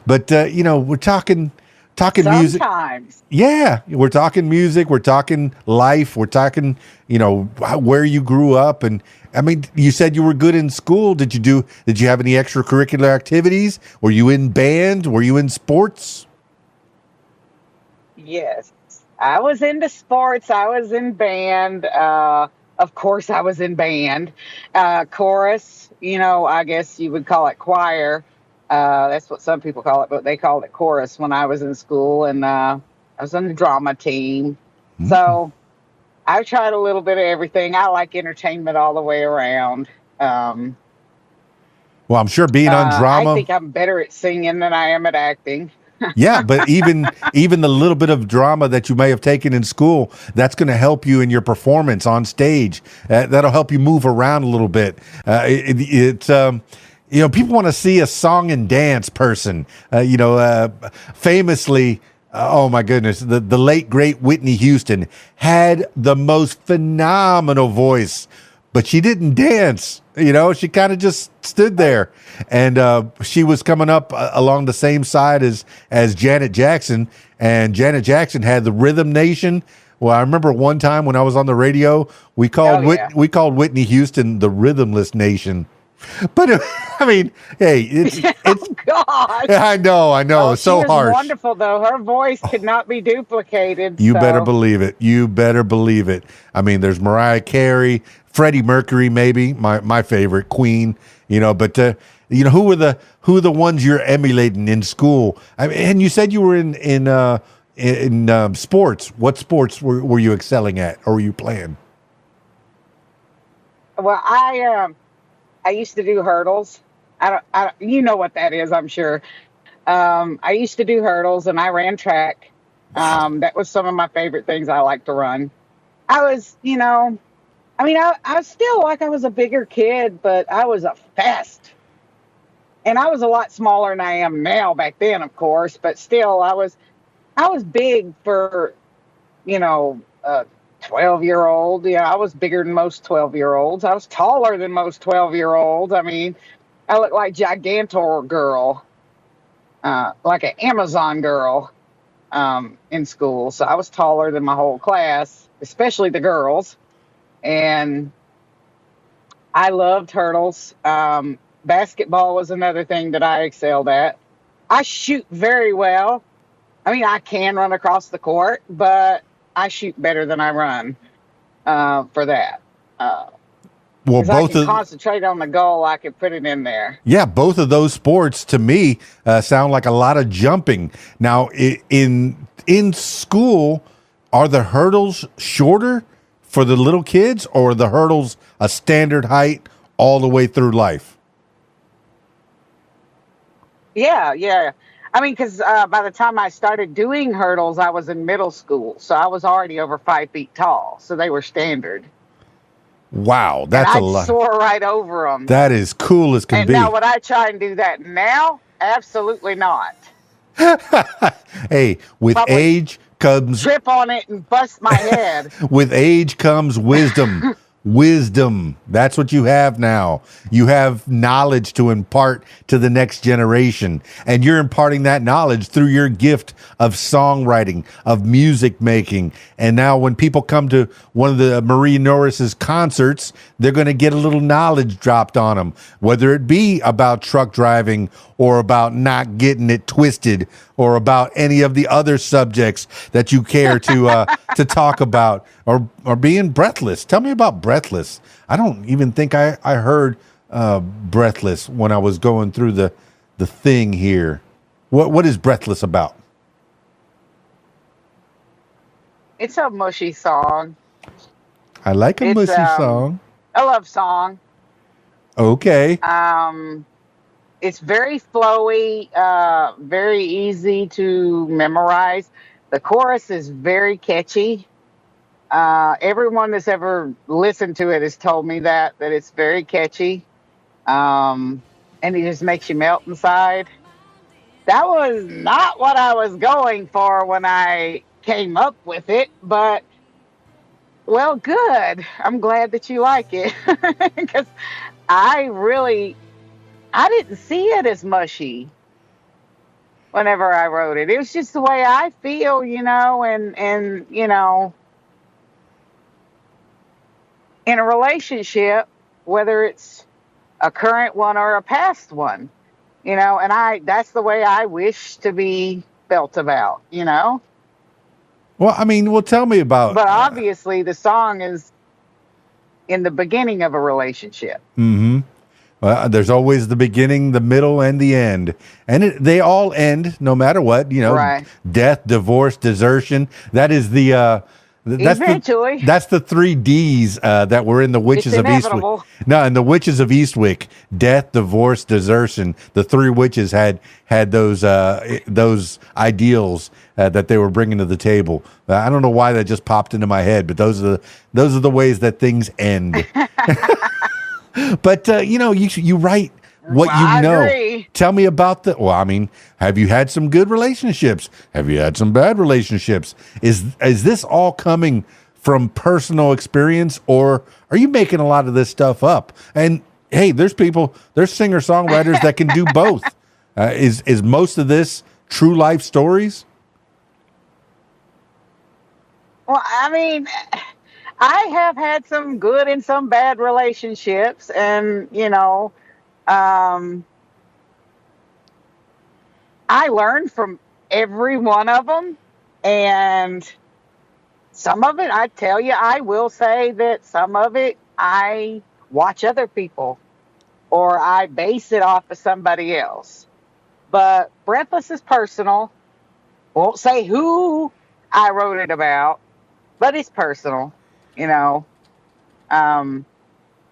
But, we're talking music. Sometimes. Yeah, we're talking music. We're talking life. We're talking, where you grew up. And I mean, you said you were good in school. Did you have any extracurricular activities? Were you in band? Were you in sports? Yes, I was into sports. I was in band. Of course, I was in band. Chorus, I guess you would call it choir. That's what some people call it, but they called it chorus when I was in school, and I was on the drama team. Mm-hmm. So I've tried a little bit of everything. I like entertainment all the way around. Well, I'm sure being on drama. I think I'm better at singing than I am at acting. Yeah, but even the little bit of drama that you may have taken in school, that's going to help you in your performance on stage. That'll help you move around a little bit. People want to see a song and dance person. Famously, oh my goodness, the late great Whitney Houston had the most phenomenal voice, but she didn't dance. She kind of just stood there, and she was coming up along the same side as Janet Jackson, and Janet Jackson had the Rhythm Nation. Well, I remember one time when I was on the radio, we called Whitney Houston the Rhythmless Nation. But I mean, hey, it's God. I know. It's so she was harsh. Wonderful though. Her voice could not be duplicated. You better believe it. I mean, there's Mariah Carey, Freddie Mercury, maybe my favorite, Queen. But who were the ones you're emulating in school? I mean, and you said you were in sports. What sports were you excelling at, or were you playing? Well, I used to do hurdles. You know what that is, I'm sure. I used to do hurdles and I ran track. That was some of my favorite things I like to run. I was, I was still like I was a bigger kid, but I was a fast. And I was a lot smaller than I am now back then, of course, but still I was big for, 12-year-old. I was bigger than most 12-year-olds. I was taller than most 12-year-olds. I mean, I looked like Gigantor girl, like an Amazon girl in school. So I was taller than my whole class, especially the girls. And I loved hurdles. Basketball was another thing that I excelled at. I shoot very well. I mean, I can run across the court, but I shoot better than I run for that. Well, both I can concentrate on the goal. I can put it in there. Yeah, both of those sports to me sound like a lot of jumping. Now, in school, are the hurdles shorter for the little kids, or are the hurdles a standard height all the way through life? Yeah, yeah. I mean, because by the time I started doing hurdles, I was in middle school, so I was already over 5 feet tall, so they were standard, Wow, and that's a I'd lot. soar right over them. That is cool as can And be. now, would I try and do that now? Absolutely not. Hey, with Probably age comes trip on it and bust my head. with age comes wisdom. Wisdom. That's what you have now. You have knowledge to impart to the next generation. And you're imparting that knowledge through your gift of songwriting, of music making. And now when people come to one of the Marie Norris's concerts, they're going to get a little knowledge dropped on them, whether it be about truck driving or about not getting it twisted or about any of the other subjects that you care to talk about, or being breathless. Tell me about breathless. I don't even think I heard breathless when I was going through the thing here. What is breathless about? It's a mushy song. I like a It's mushy song. a love song. Okay. It's very flowy, very easy to memorize. The chorus is very catchy. Everyone that's ever listened to it has told me that it's very catchy, and it just makes you melt inside. That was not what I was going for when I came up with it, but well, good. I'm glad that you like it because I really I didn't see it as mushy whenever I wrote it. It was just the way I feel, and in a relationship, whether it's a current one or a past one, and that's the way I wish to be felt about. Well, I mean, tell me about. But obviously the song is in the beginning of a relationship. Mm-hmm. Well, there's always the beginning, the middle, and the end, and they all end no matter what. Right. Death, divorce, desertion. That is Eventually. that's the 3 Ds that were in the Witches It's of Eastwick. inevitable. No, in the Witches of Eastwick, death, divorce, desertion. The 3 witches had those ideals that they were bringing to the table. I don't know why that just popped into my head, but those are the ways that things end. But you write what I you know. agree. Tell me about have you had some good relationships? Have you had some bad relationships? Is this all coming from personal experience, or are you making a lot of this stuff up? And hey, there's singer-songwriters that can do both. Is most of this true life stories? Well, I mean, I have had some good and some bad relationships, and I learned from every one of them, and some of it, I tell you, I will say that some of it I watch other people or I base it off of somebody else. But Breathless is personal. Won't say who I wrote it about, but it's personal,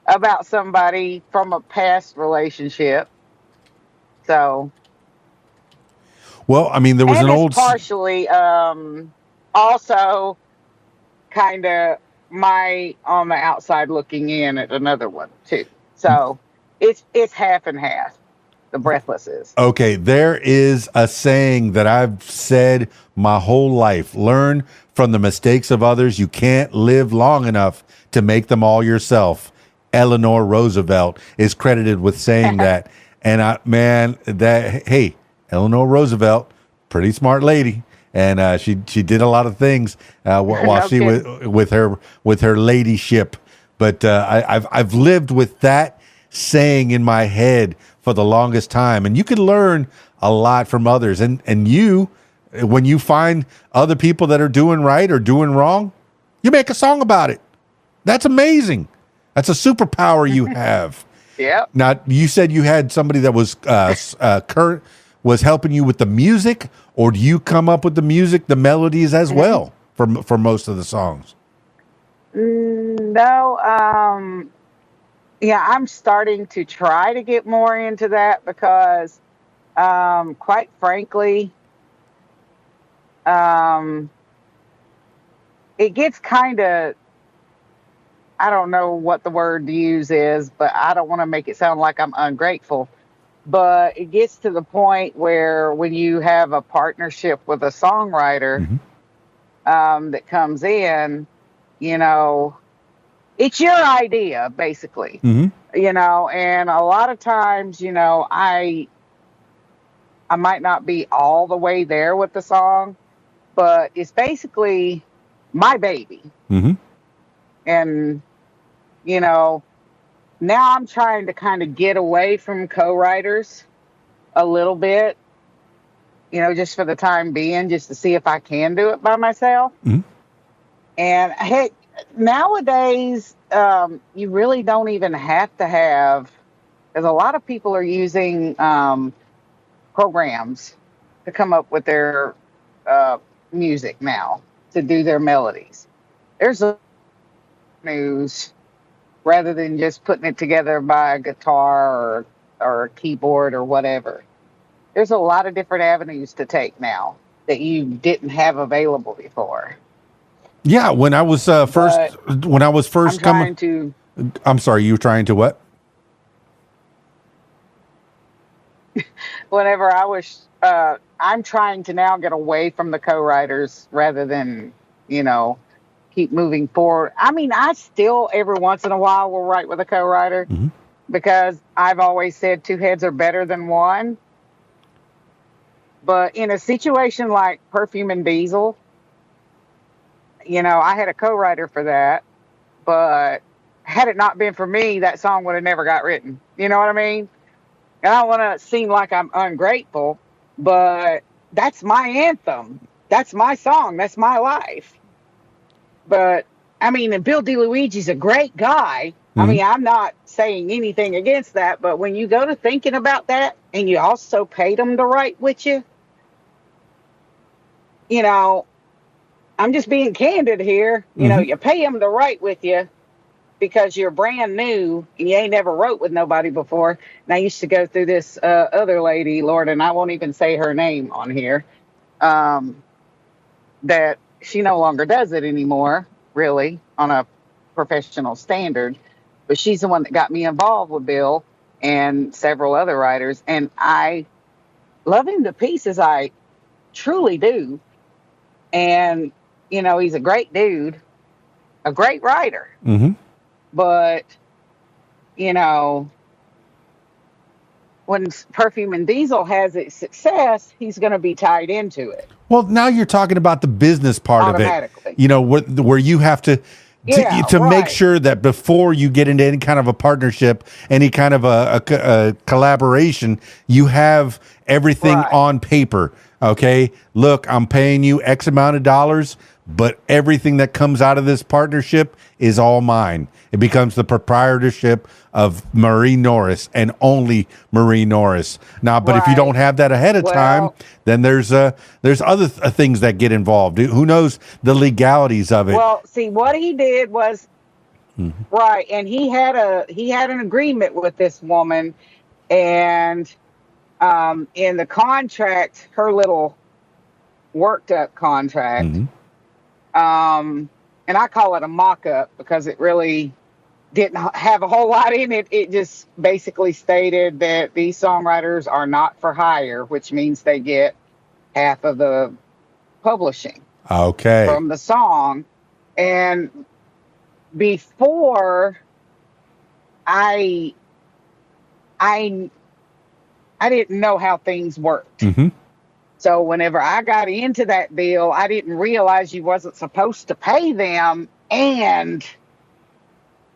about somebody from a past relationship. So, well, I mean, there was and an it's old partially also kind of my on the outside looking in at another one too. So it's half and half. The Breathless is. Okay, there is a saying that I've said my whole life. Learn from the mistakes of others. You can't live long enough to make them all yourself. Eleanor Roosevelt is credited with saying that. And Eleanor Roosevelt, pretty smart lady. And she did a lot of things while she was with her ladyship. But I've lived with that saying in my head for the longest time. And you can learn a lot from others. And you, when you find other people that are doing right or doing wrong, you make a song about it. That's amazing. That's a superpower you have. Yeah. Now, you said you had somebody that was was helping you with the music, or do you come up with the music, the melodies as well? for most of the songs? No, yeah, I'm starting to try to get more into that because, quite frankly, um, it gets kind of, I don't know what the word to use is, but I don't want to make it sound like I'm ungrateful. But it gets to the point where when you have a partnership with a songwriter Mm-hmm. that comes in, you know, it's your idea, basically, Mm-hmm. and a lot of times, I might not be all the way there with the song, but it's basically my baby. Mm-hmm. And, you know, now I'm trying to kind of get away from co-writers a little bit, just for the time being, just to see if I can do it by myself. Mm-hmm. And heck, nowadays, you really don't even have to have, because a lot of people are using programs to come up with their uh, music now, to do their melodies. There's a news rather than just putting it together by a guitar or a keyboard or whatever. There's a lot of different avenues to take now that you didn't have available before. Yeah, when I was But I'm first coming. trying to, I'm sorry, you were trying to what? whenever I was, I'm trying to now get away from the co-writers rather than, you know, keep moving forward. I mean, I still every once in a while will write with a co-writer Mm-hmm. because I've always said two heads are better than one. But in a situation like Perfume and Diesel, I had a co-writer for that, but had it not been for me, that song would have never got written. You know what I mean? And I don't want to seem like I'm ungrateful, but that's my anthem. That's my song. That's my life. But I mean, and Bill DeLuigi's a great guy. I Mm-hmm. mean, I'm not saying anything against that, but when you go to thinking about that and you also paid him to write with you, you know, I'm just being candid here. Mm-hmm. You pay him to write with you because you're brand new and you ain't never wrote with nobody before. And I used to go through this other lady, Lord, and I won't even say her name on here, um, that she no longer does it anymore, really, on a professional standard. But she's the one that got me involved with Bill and several other writers. And I love him to pieces. I truly do. And, he's a great dude, a great writer. Mm-hmm. But, you know, when Perfume and Diesel has its success, he's going to be tied into it Well, now you're talking about the business part of it. automatically. Where you have to Yeah, to make right. sure that before you get into any kind of a partnership, any kind of a collaboration, you have everything Right. on paper. Okay, look, I'm paying you X amount of dollars, but everything that comes out of this partnership is all mine. It becomes the proprietorship of Marie Norris and only Marie Norris. Now, but if you don't Right. have that ahead of time, Well, then there's other things that get involved. Who knows the legalities of it? well, see what he did was Mhm. right, and he had an agreement with this woman, and in the contract, her little worked up contract, Mhm. and I call it a mock up because it really didn't have a whole lot in it. It just basically stated that these songwriters are not for hire, which means they get half of the publishing Okay. from the song. And before I I I didn't know how things worked. Hmm. So whenever I got into that deal, I didn't realize you wasn't supposed to pay them, and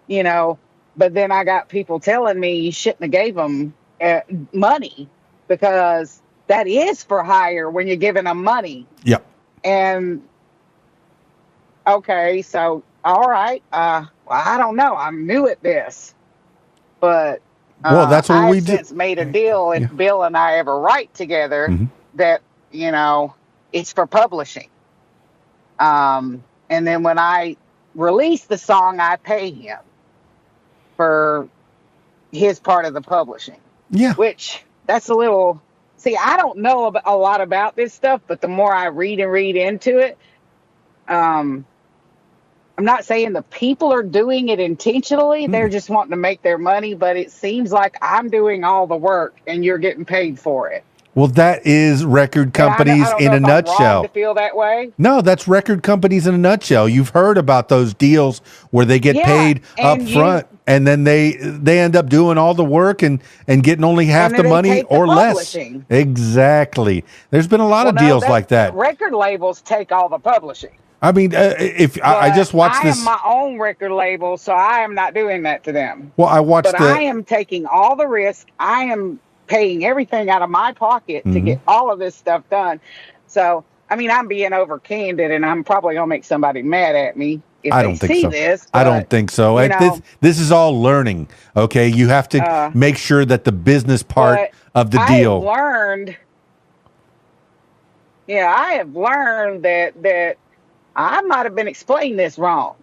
you know, but then I got people telling me you shouldn't have gave them money because that is for hire when you're giving them money. Yep. And okay, so all right, well, I don't know, I'm new at this, but Well, that's what we I've do. since made a deal Yeah. if Bill and I ever write together Hmm. that it's for publishing. And then when I release the song, I pay him for his part of the publishing. Yeah. Which that's a little. See, I don't know a lot about this stuff, but the more I read and read into it, I'm not saying the people are doing it intentionally. They're just wanting to make their money, but it seems like I'm doing all the work and you're getting paid for it. Well, that is record companies in a nutshell. I'm wrong to feel that way. No, that's record companies in a nutshell. You've heard about those deals where they get paid up front, and then they end up doing all the work and getting only half the money or less. Exactly. There's been a lot of deals like that. Record labels take all the publishing. I mean, I just watched this. I am my own record label, so I am not doing that to them. Well, I am taking all the risk. I am paying everything out of my pocket to get all of this stuff done. So, I mean, I'm being over candid, and I'm probably gonna make somebody mad at me if they see this. I don't think so. This is all learning. Okay, you have to make sure that the business part of the deal. I have learned that I might have been explaining this wrong.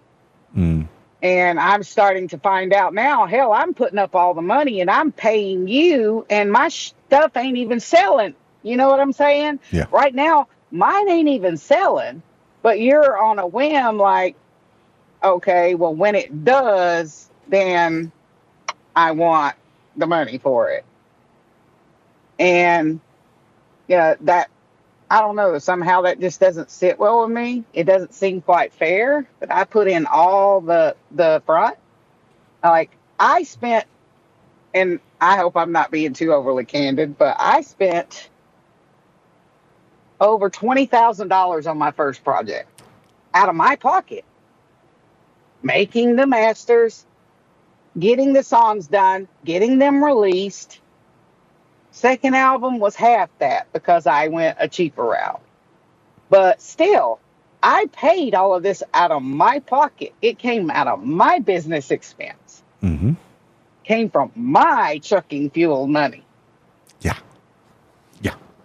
And I'm starting to find out now, hell, I'm putting up all the money and I'm paying you and my stuff ain't even selling. You know what I'm saying? Yeah. Right now, mine ain't even selling, but you're on a whim like, okay, well, when it does, then I want the money for it. And that, I don't know, somehow that just doesn't sit well with me. It doesn't seem quite fair, but I put in all the front. Like, I spent, and I hope I'm not being too overly candid, but I spent over $20,000 on my first project out of my pocket. Making the masters, getting the songs done, getting them released. Second album was half that because I went a cheaper route. But still, I paid all of this out of my pocket. It came out of my business expense. Came from my trucking fuel money. Yeah.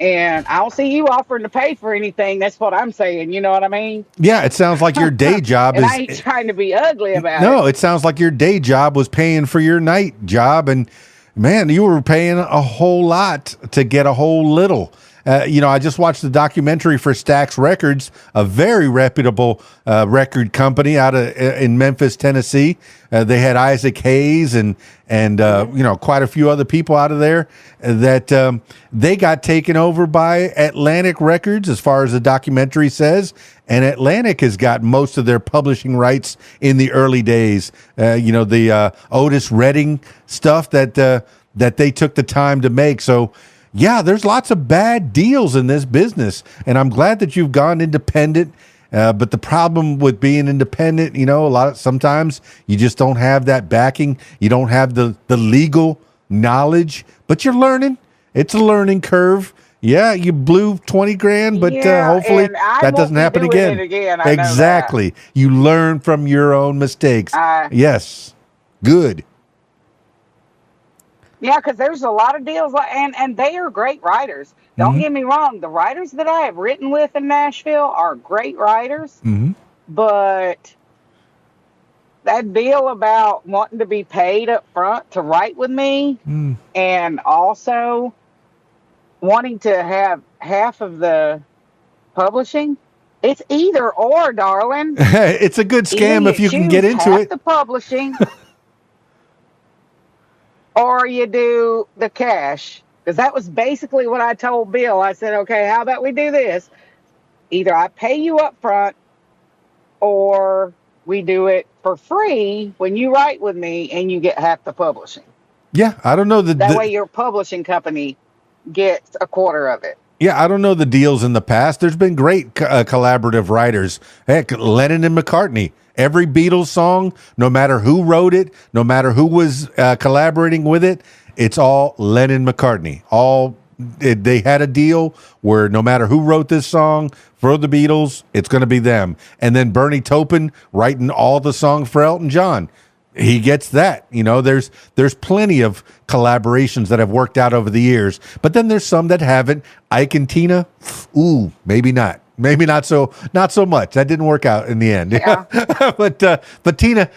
And I don't see you offering to pay for anything. That's what I'm saying. You know what I mean? Yeah, it sounds like your day job and I ain't trying to be ugly about it. No, it sounds like your day job was paying for your night job, and man, you were paying a whole lot to get a whole little. I just watched the documentary for Stax Records, a very reputable record company out in Memphis, Tennessee. They had Isaac Hayes and quite a few other people out of there that they got taken over by Atlantic Records, as far as the documentary says. And Atlantic has got most of their publishing rights in the early days. The Otis Redding stuff that they took the time to make. So, yeah, there's lots of bad deals in this business, and I'm glad that you've gone independent. But the problem with being independent, sometimes you just don't have that backing. You don't have the legal knowledge, but you're learning. It's a learning curve. Yeah, you blew 20 grand, but hopefully that doesn't happen again. Exactly. You learn from your own mistakes. Yes. Good. Yeah, because there's a lot of deals, and they are great writers. Don't get me wrong. The writers that I have written with in Nashville are great writers. But that deal about wanting to be paid up front to write with me and also wanting to have half of the publishing, it's either or, darling. It's a good scam if you can get into it. The publishing. Or you do the cash. Because that was basically what I told Bill. I said, okay, how about we do this? Either I pay you up front or we do it for free when you write with me and you get half the publishing. Yeah, I don't know. That way your publishing company gets a quarter of it. Yeah, I don't know the deals in the past. There's been great collaborative writers. Heck, Lennon and McCartney. Every Beatles song, no matter who wrote it, no matter who was collaborating with it, it's all Lennon McCartney. They had a deal where no matter who wrote this song for the Beatles, it's going to be them. And then Bernie Taupin writing all the songs for Elton John. He gets that. There's plenty of collaborations that have worked out over the years, but then there's some that haven't. Ike and Tina, maybe not. Maybe not so much. That didn't work out in the end. Yeah. but Tina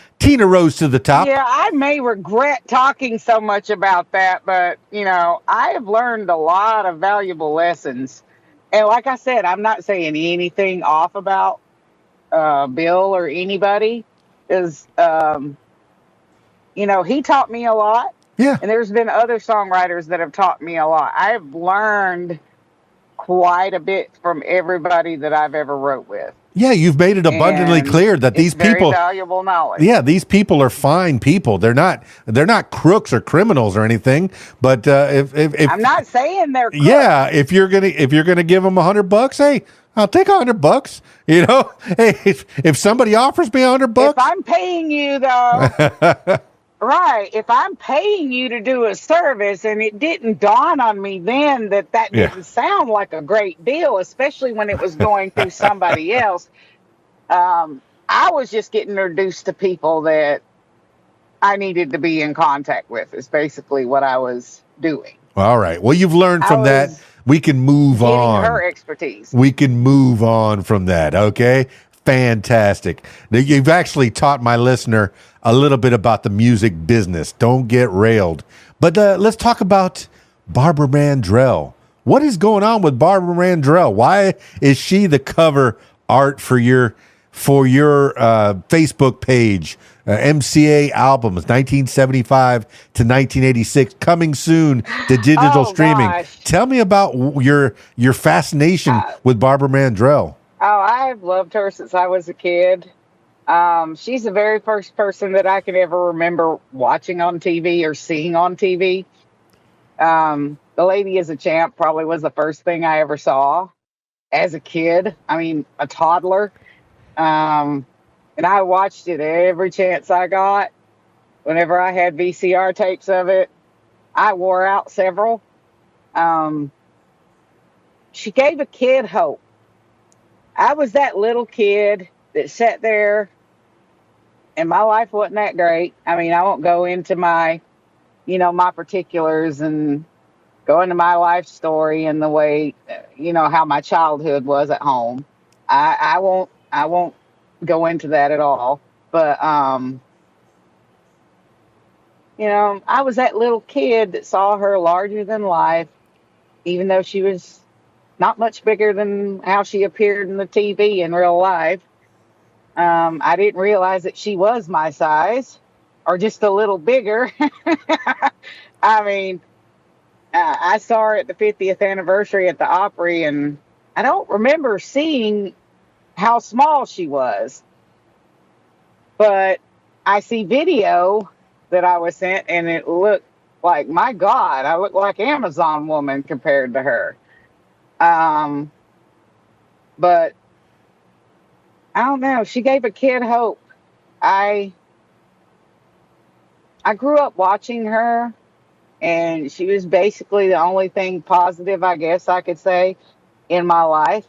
rose to the top. Yeah, I may regret talking so much about that, but I have learned a lot of valuable lessons. And like I said, I'm not saying anything off about Bill or anybody, because he taught me a lot. Yeah. And there's been other songwriters that have taught me a lot. I have learned quite a bit from everybody that I've ever wrote with. Yeah, you've made it abundantly clear that these people, very valuable knowledge. Yeah, these people are fine people. They're not crooks or criminals or anything. But if I'm not saying they're crooks. Yeah, if you're gonna give them $100, hey, I'll take $100. Hey, if somebody offers me $100, if I'm paying you though. Right. If I'm paying you to do a service, and it didn't dawn on me then that didn't sound like a great deal, especially when it was going through somebody else. I was just getting introduced to people that I needed to be in contact with, is basically what I was doing. All right. Well, you've learned from that. We can move on. Her expertise. We can move on from that. Okay. Fantastic. Now, you've actually taught my listener a little bit about the music business. Don't get railed. But let's talk about Barbara Mandrell. What is going on with Barbara Mandrell? Why is she the cover art for your Facebook page? MCA albums, 1975 to 1986, coming soon to digital streaming. Gosh. Tell me about your fascination with Barbara Mandrell. Oh, I've loved her since I was a kid. She's the very first person that I can ever remember watching on TV or seeing on TV. The Lady is a Champ probably was the first thing I ever saw as a kid. I mean, a toddler. And I watched it every chance I got. Whenever I had VCR tapes of it, I wore out several. She gave a kid hope. I was that little kid that sat there, and my life wasn't that great. I mean, I won't go into my particulars and go into my life story and the way, how my childhood was at home. I won't go into that at all. But, I was that little kid that saw her larger than life, even though she was not much bigger than how she appeared in the TV in real life. I didn't realize that she was my size or just a little bigger. I mean, I saw her at the 50th anniversary at the Opry, and I don't remember seeing how small she was. But I see video that I was sent, and it looked like, my God, I look like Amazon woman compared to her. But I don't know. She gave a kid hope. I grew up watching her, and she was basically the only thing positive, I guess I could say, in my life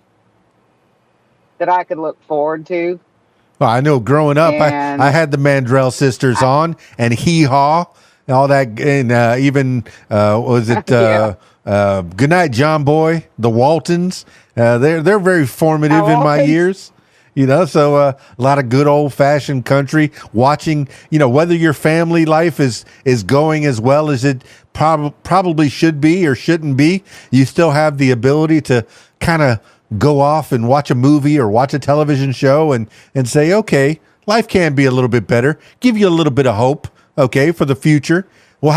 that I could look forward to. Well, I know growing up, I had the Mandrell sisters on, and Hee Haw, and all that, and even was it Goodnight John Boy, the Waltons. They're very formative in my years. So a lot of good old fashioned country, watching, whether your family life is going as well as it probably should be or shouldn't be, you still have the ability to kind of go off and watch a movie or watch a television show and say, okay, life can be a little bit better, give you a little bit of hope, okay, for the future. Well,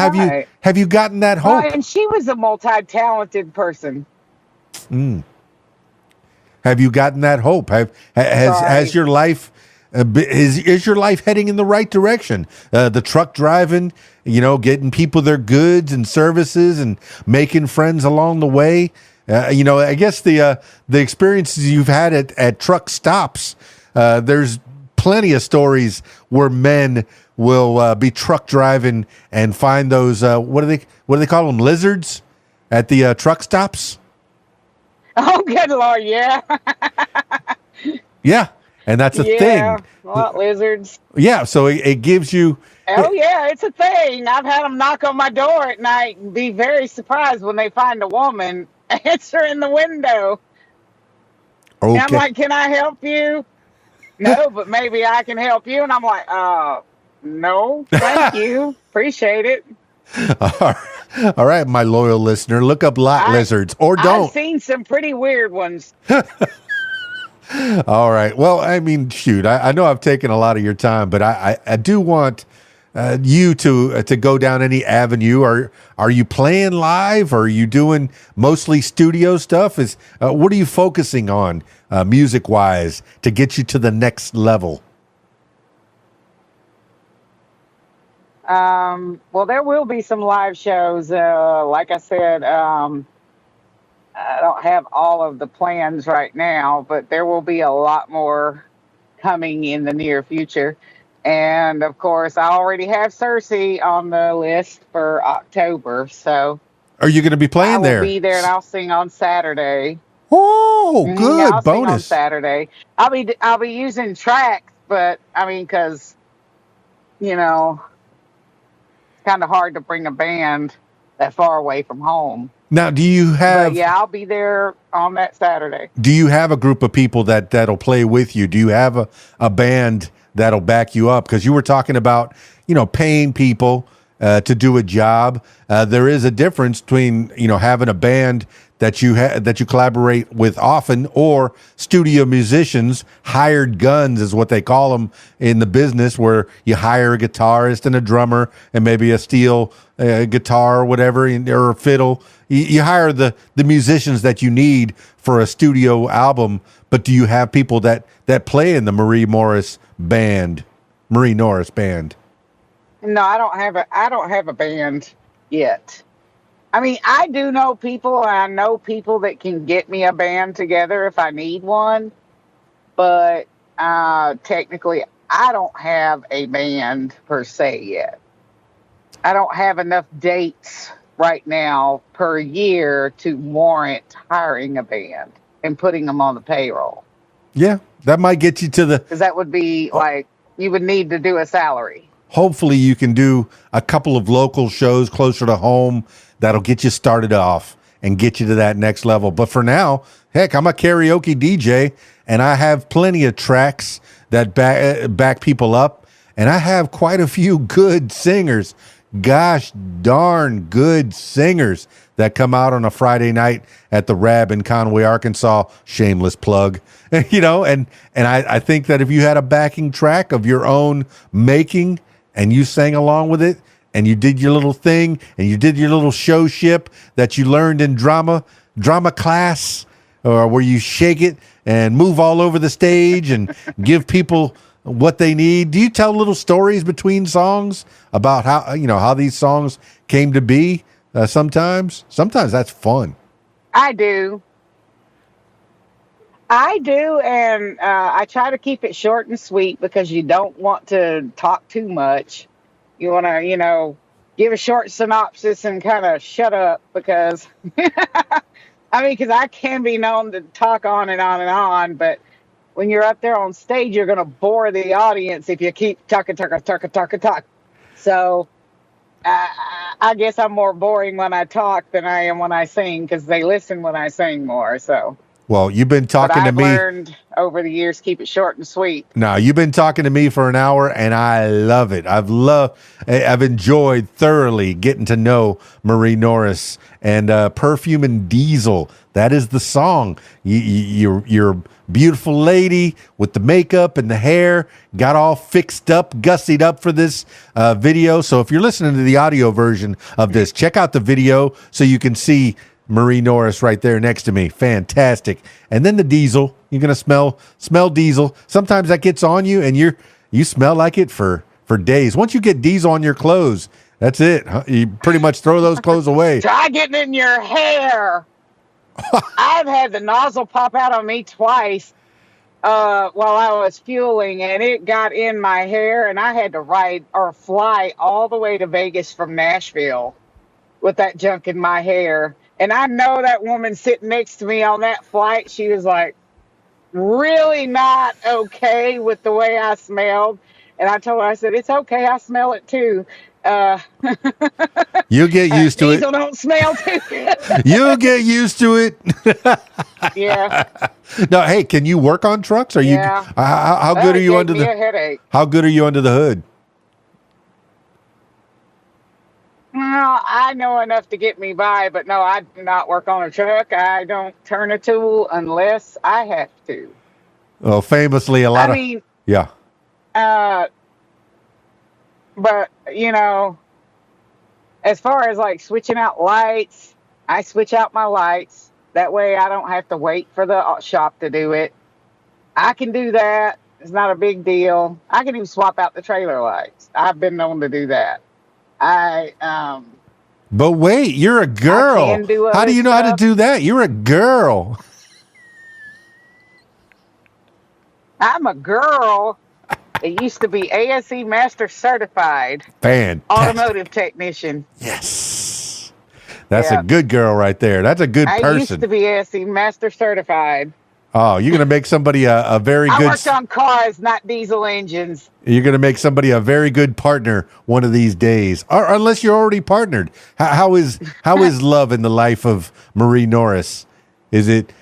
have you gotten that hope? Well, and she was a multi-talented person. Have you gotten that hope? Has your life is your life heading in the right direction? The truck driving, getting people their goods and services and making friends along the way. I guess the experiences you've had at truck stops. There's plenty of stories where men will be truck driving and find those what do they call them, lizards at the truck stops. Oh, good Lord, yeah. Yeah, and that's a thing. Lizards. Yeah, so it gives you... Oh, yeah, it's a thing. I've had them knock on my door at night and be very surprised when they find a woman answering the window. And I'm Okay. like, can I help you? No, but maybe I can help you. And I'm like, no, thank you. Appreciate it. All right, my loyal listener, look up lot I lizards or I've don't. seen some pretty weird ones. All right. Well, I mean, shoot, I know I've taken a lot of your time, but I do want you to go down any avenue. Are you playing live? Or are you doing mostly studio stuff? What are you focusing on music wise to get you to the next level? Well, there will be some live shows. Like I said, I don't have all of the plans right now, but there will be a lot more coming in the near future. And of course, I already have Cersei on the list for October, so Are you going to be I playing will there? be there and I'll sing on Saturday. Oh, Yeah, good I'll sing on bonus. Saturday. I'll be using tracks, but I mean, because you know, it's kind of hard to bring a band that far away from home. Now, But yeah, I'll be there on that Saturday. do you have a group of people that'll play with you? Do you have a band that'll back you up? Because you were talking about, paying people to do a job. There is a difference between, having a band that you collaborate with often, or studio musicians, hired guns is what they call them in the business, where you hire a guitarist and a drummer and maybe a steel guitar or whatever, or a fiddle. You hire the musicians that you need for a studio album. But do you have people that play in the Marie Norris band? No, I don't have a band yet. I mean, I do know people, and I know people that can get me a band together if I need one. But technically, I don't have a band per se yet. I don't have enough dates right now per year to warrant hiring a band and putting them on the payroll. Yeah, that might get you to the. Because that would be like you would need to do a salary. Hopefully, you can do a couple of local shows closer to home that'll get you started off and get you to that next level. But for now, heck, I'm a karaoke DJ and I have plenty of tracks that back people up. And I have quite a few good singers, gosh darn good singers, that come out on a Friday night at the Rab in Conway, Arkansas. Shameless plug. And I think that if you had a backing track of your own making and you sang along with it, and you did your little thing, and you did your little showship that you learned in drama class, or where you shake it and move all over the stage and give people what they need. Do you tell little stories between songs about how these songs came to be? Sometimes that's fun. I do. I do, and I try to keep it short and sweet because you don't want to talk too much. You want to, give a short synopsis and kind of shut up because, I mean, because I can be known to talk on and on and on, but when you're up there on stage, you're going to bore the audience if you keep talking, talking, talking, talking, talking. So I guess I'm more boring when I talk than I am when I sing because they listen when I sing more. So. Well, you've been But talking to I've me. learned over the years keep it short and sweet. No, you've been talking to me for an hour, and I love it. I've enjoyed thoroughly getting to know Marie Norris and Perfume and Diesel. That is the song. You're a beautiful lady with the makeup and the hair, got all fixed up, gussied up for this video. So if you're listening to the audio version of this, check out the video so you can see Marie Norris right there next to me. Fantastic. And then the diesel. You're gonna smell diesel. Sometimes that gets on you and you smell like it for days. Once you get diesel on your clothes, that's it. You pretty much throw those clothes away. Try getting in your hair. I've had the nozzle pop out on me twice while I was fueling, and it got in my hair, and I had to ride or fly all the way to Vegas from Nashville with that junk in my hair. And I know that woman sitting next to me on that flight, she was like really not okay with the way I smelled. And I told her, I said, it's okay, I smell it too. Uh, You'll get used to diesel it. don't smell too good. You'll get used to it. Yeah, No, hey, can you work on trucks? Are you yeah. how Oh, good are it you gave under me the a headache. how good are you under the hood? Well, I know enough to get me by, but no, I do not work on a truck. I don't turn a tool unless I have to. Well, famously, a I lot of mean, yeah. uh, but as far as like switching out lights, I switch out my lights. That way I don't have to wait for the shop to do it. I can do that. It's not a big deal. I can even swap out the trailer lights. I've been known to do that. I But wait, you're a I girl. can do How do other you know how to stuff. do that? You're a girl. I'm a girl that used to be ASE Master Certified Fantastic. automotive technician. Yes. That's a Yeah. good girl right there. That's a good I used person. to be ASE Master Certified. Oh, you're going to make somebody a very I good worked on cars, not diesel engines. you're going to make somebody a very good partner one of these days. Or unless you're already partnered. How is love in the life of Marie Norris? Is it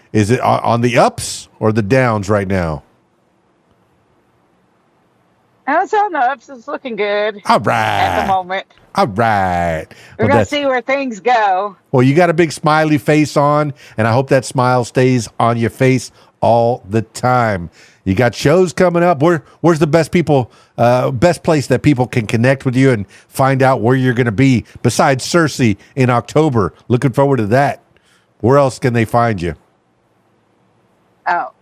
on the ups or the downs right now? And it's on the ups. It's looking good All at the right. moment. All right. We're going to see where things go. Well, you got a big smiley face on, and I hope that smile stays on your face all the time. You got shows coming up. Where's the best place that people can connect with you and find out where you're going to be besides Cersei in October? Looking forward to that. Where else can they find you? Oh,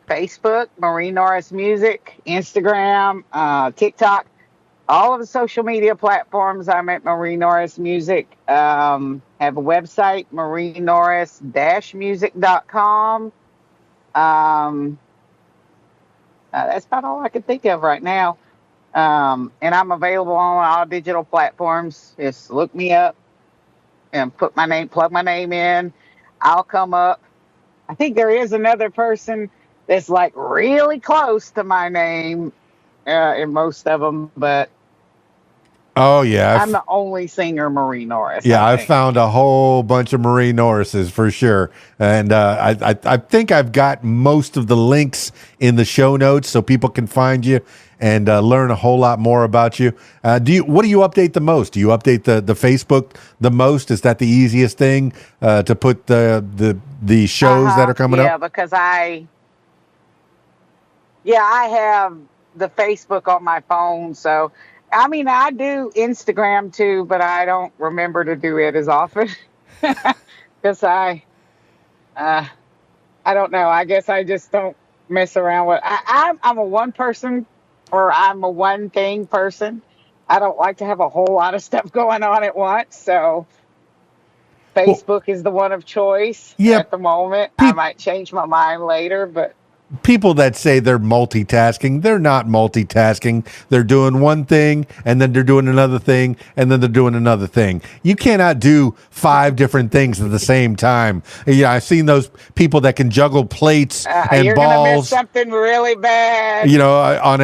Facebook, Marie Norris Music, Instagram, TikTok, all of the social media platforms. I'm at Marie Norris Music. Have a website, marienorris-music.com. That's about all I can think of right now. And I'm available on all digital platforms. Just look me up and plug my name in. I'll come up. I think there is another person that's like really close to my name in most of them, but Oh yeah, I'm the only singer, Marie Norris, yeah, I I think. found a whole bunch of Marie Norrises for sure, and I think I've got most of the links in the show notes so people can find you and learn a whole lot more about you. What do you update the most? Do you update the Facebook the most? Is that the easiest thing to put the shows that are coming Yeah, up? because I have the Facebook on my phone, so I mean I do Instagram too, but I don't remember to do it as often because uh, I don't know. I guess I just don't mess around with. I'm a one person, or I'm a one thing person. I don't like to have a whole lot of stuff going on at once. So Well, Facebook is the one of choice yeah, at the moment. I people. might change my mind later, but People that say they're multitasking, they're not multitasking. They're doing one thing and then they're doing another thing and then they're doing another thing. You cannot do 5 different things at the same time. Yeah, I've seen those people that can juggle plates and you're gonna miss balls. something really bad. You know, on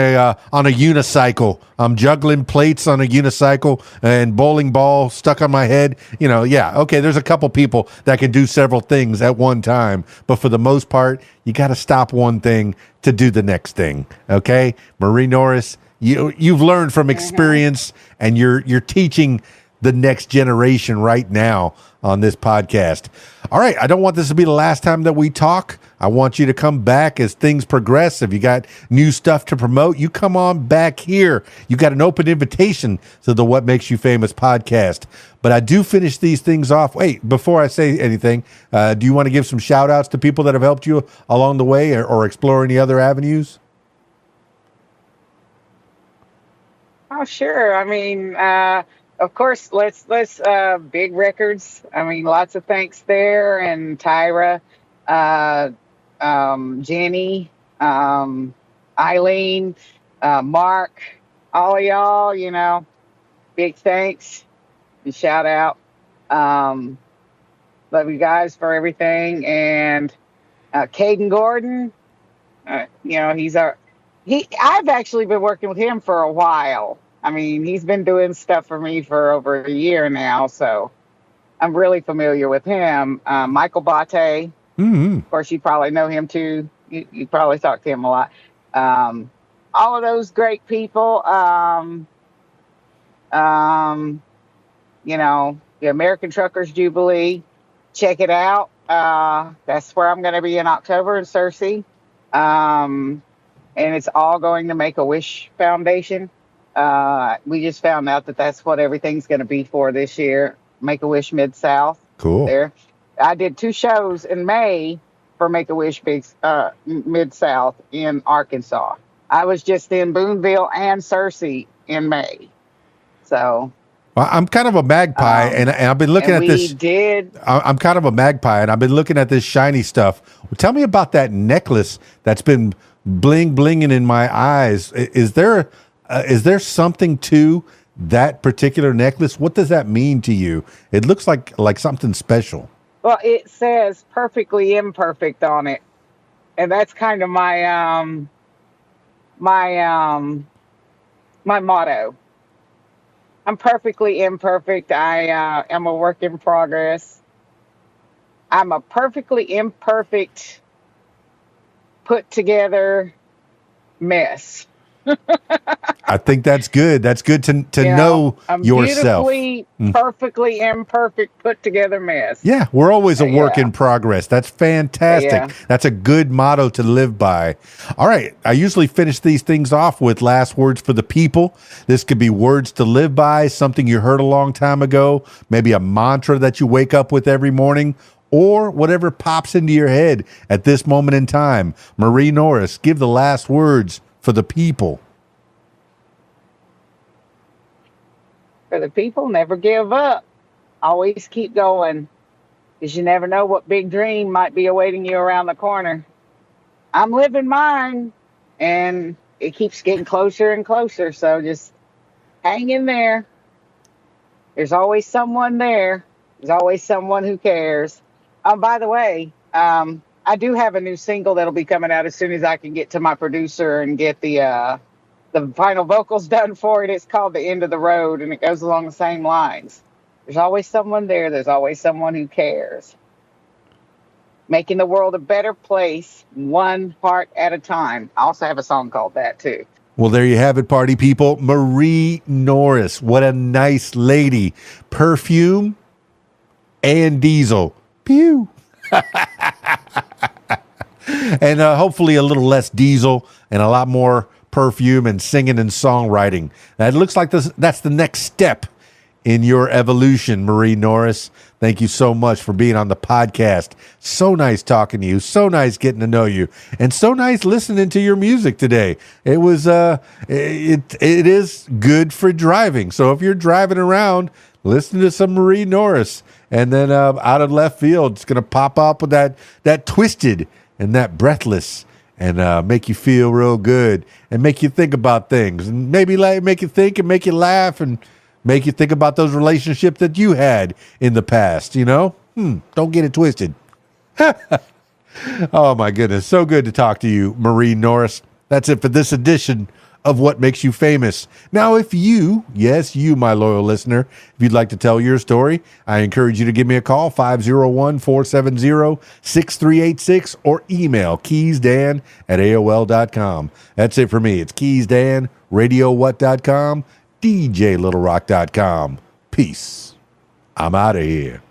a unicycle. I'm juggling plates on a unicycle and bowling ball stuck on my head. You know, yeah, okay. There's a couple people that can do several things at one time, but for the most part, you got to stop one thing to do the next thing. Okay, Marie Norris, you've learned from experience, and you're teaching the next generation right now on this podcast. All right, I don't want this to be the last time that we talk. I want you to come back as things progress. If you got new stuff to promote, you come on back here. You got an open invitation to the What Makes You Famous podcast. But I do finish these things off. Wait, before I say anything, do you want to give some shout outs to people that have helped you along the way or explore any other avenues? Oh, sure. I mean, of course, let's big records. I mean, lots of thanks there, and Tyra, uh, Jenny, Eileen, Mark, all of y'all. Big thanks and shout out. Um, Love you guys for everything, and Caden Gordon. He's our he. I've actually been working with him for a while. I mean, he's been doing stuff for me for over a year now, so I'm really familiar with him. Michael Bate, Hmm. of course, you probably know him too. You probably talk to him a lot. Um, all of those great people. Um, the American Truckers Jubilee. Check it out. That's where I'm going to be in October in Searcy. Um, and it's all going to Make a Wish Foundation. We just found out that that's what everything's going to be for this year. Make a Wish Mid South. Cool. There, I did 2 shows in May for Make a Wish Mid South in Arkansas. I was just in Boonville and Searcy in May. So Well, I'm kind of a magpie, and I've been looking at this. I'm kind of a magpie, and I've been looking at this shiny stuff. Well, tell me about that necklace that's been blinging in my eyes. Is there something to that particular necklace? What does that mean to you? It looks like something special. Well, it says "perfectly imperfect" on it, and that's kind of my motto. I'm perfectly imperfect. I am a work in progress. I'm a perfectly imperfect, put together mess. I think that's good. That's good to know I'm yourself. Beautifully, perfectly imperfect, put together mess. Yeah, we're always a work in progress. That's fantastic. Yeah. That's a good motto to live by. All right. I usually finish these things off with last words for the people. This could be words to live by, something you heard a long time ago, maybe a mantra that you wake up with every morning, or whatever pops into your head at this moment in time. Marie Norris, give the last words for the people. For the people, never give up. Always keep going, because you never know what big dream might be awaiting you around the corner. I'm living mine, and it keeps getting closer and closer. So just hang in there. There's always someone there. There's always someone who cares. By the way, I do have a new single that'll be coming out as soon as I can get to my producer and get the final vocals done for it. It's called "The End of the Road," and it goes along the same lines. There's always someone there. There's always someone who cares. Making the world a better place, one heart at a time. I also have a song called that, too. Well, there you have it, party people. Marie Norris. What a nice lady. Perfume and Diesel. Pew. And hopefully a little less Diesel and a lot more Perfume and singing and songwriting. It looks like that's the next step in your evolution, Marie Norris. Thank you so much for being on the podcast. So nice talking to you. So nice getting to know you. And so nice listening to your music today. It was it is good for driving. So if you're driving around, listen to some Marie Norris. And then out of left field, it's going to pop up with that twisted and that breathless, and make you feel real good and make you think about things, and maybe make you think and make you laugh and make you think about those relationships that you had in the past, Don't get it twisted. Oh, my goodness. So good to talk to you, Marie Norris. That's it for this edition of What Makes You Famous. Now, if you, yes, you, my loyal listener, if you'd like to tell your story, I encourage you to give me a call, 501-470-6386, or email keysdan@aol.com. That's it for me. It's keysdan, radiowhat.com, djlittlerock.com. Peace. I'm out of here.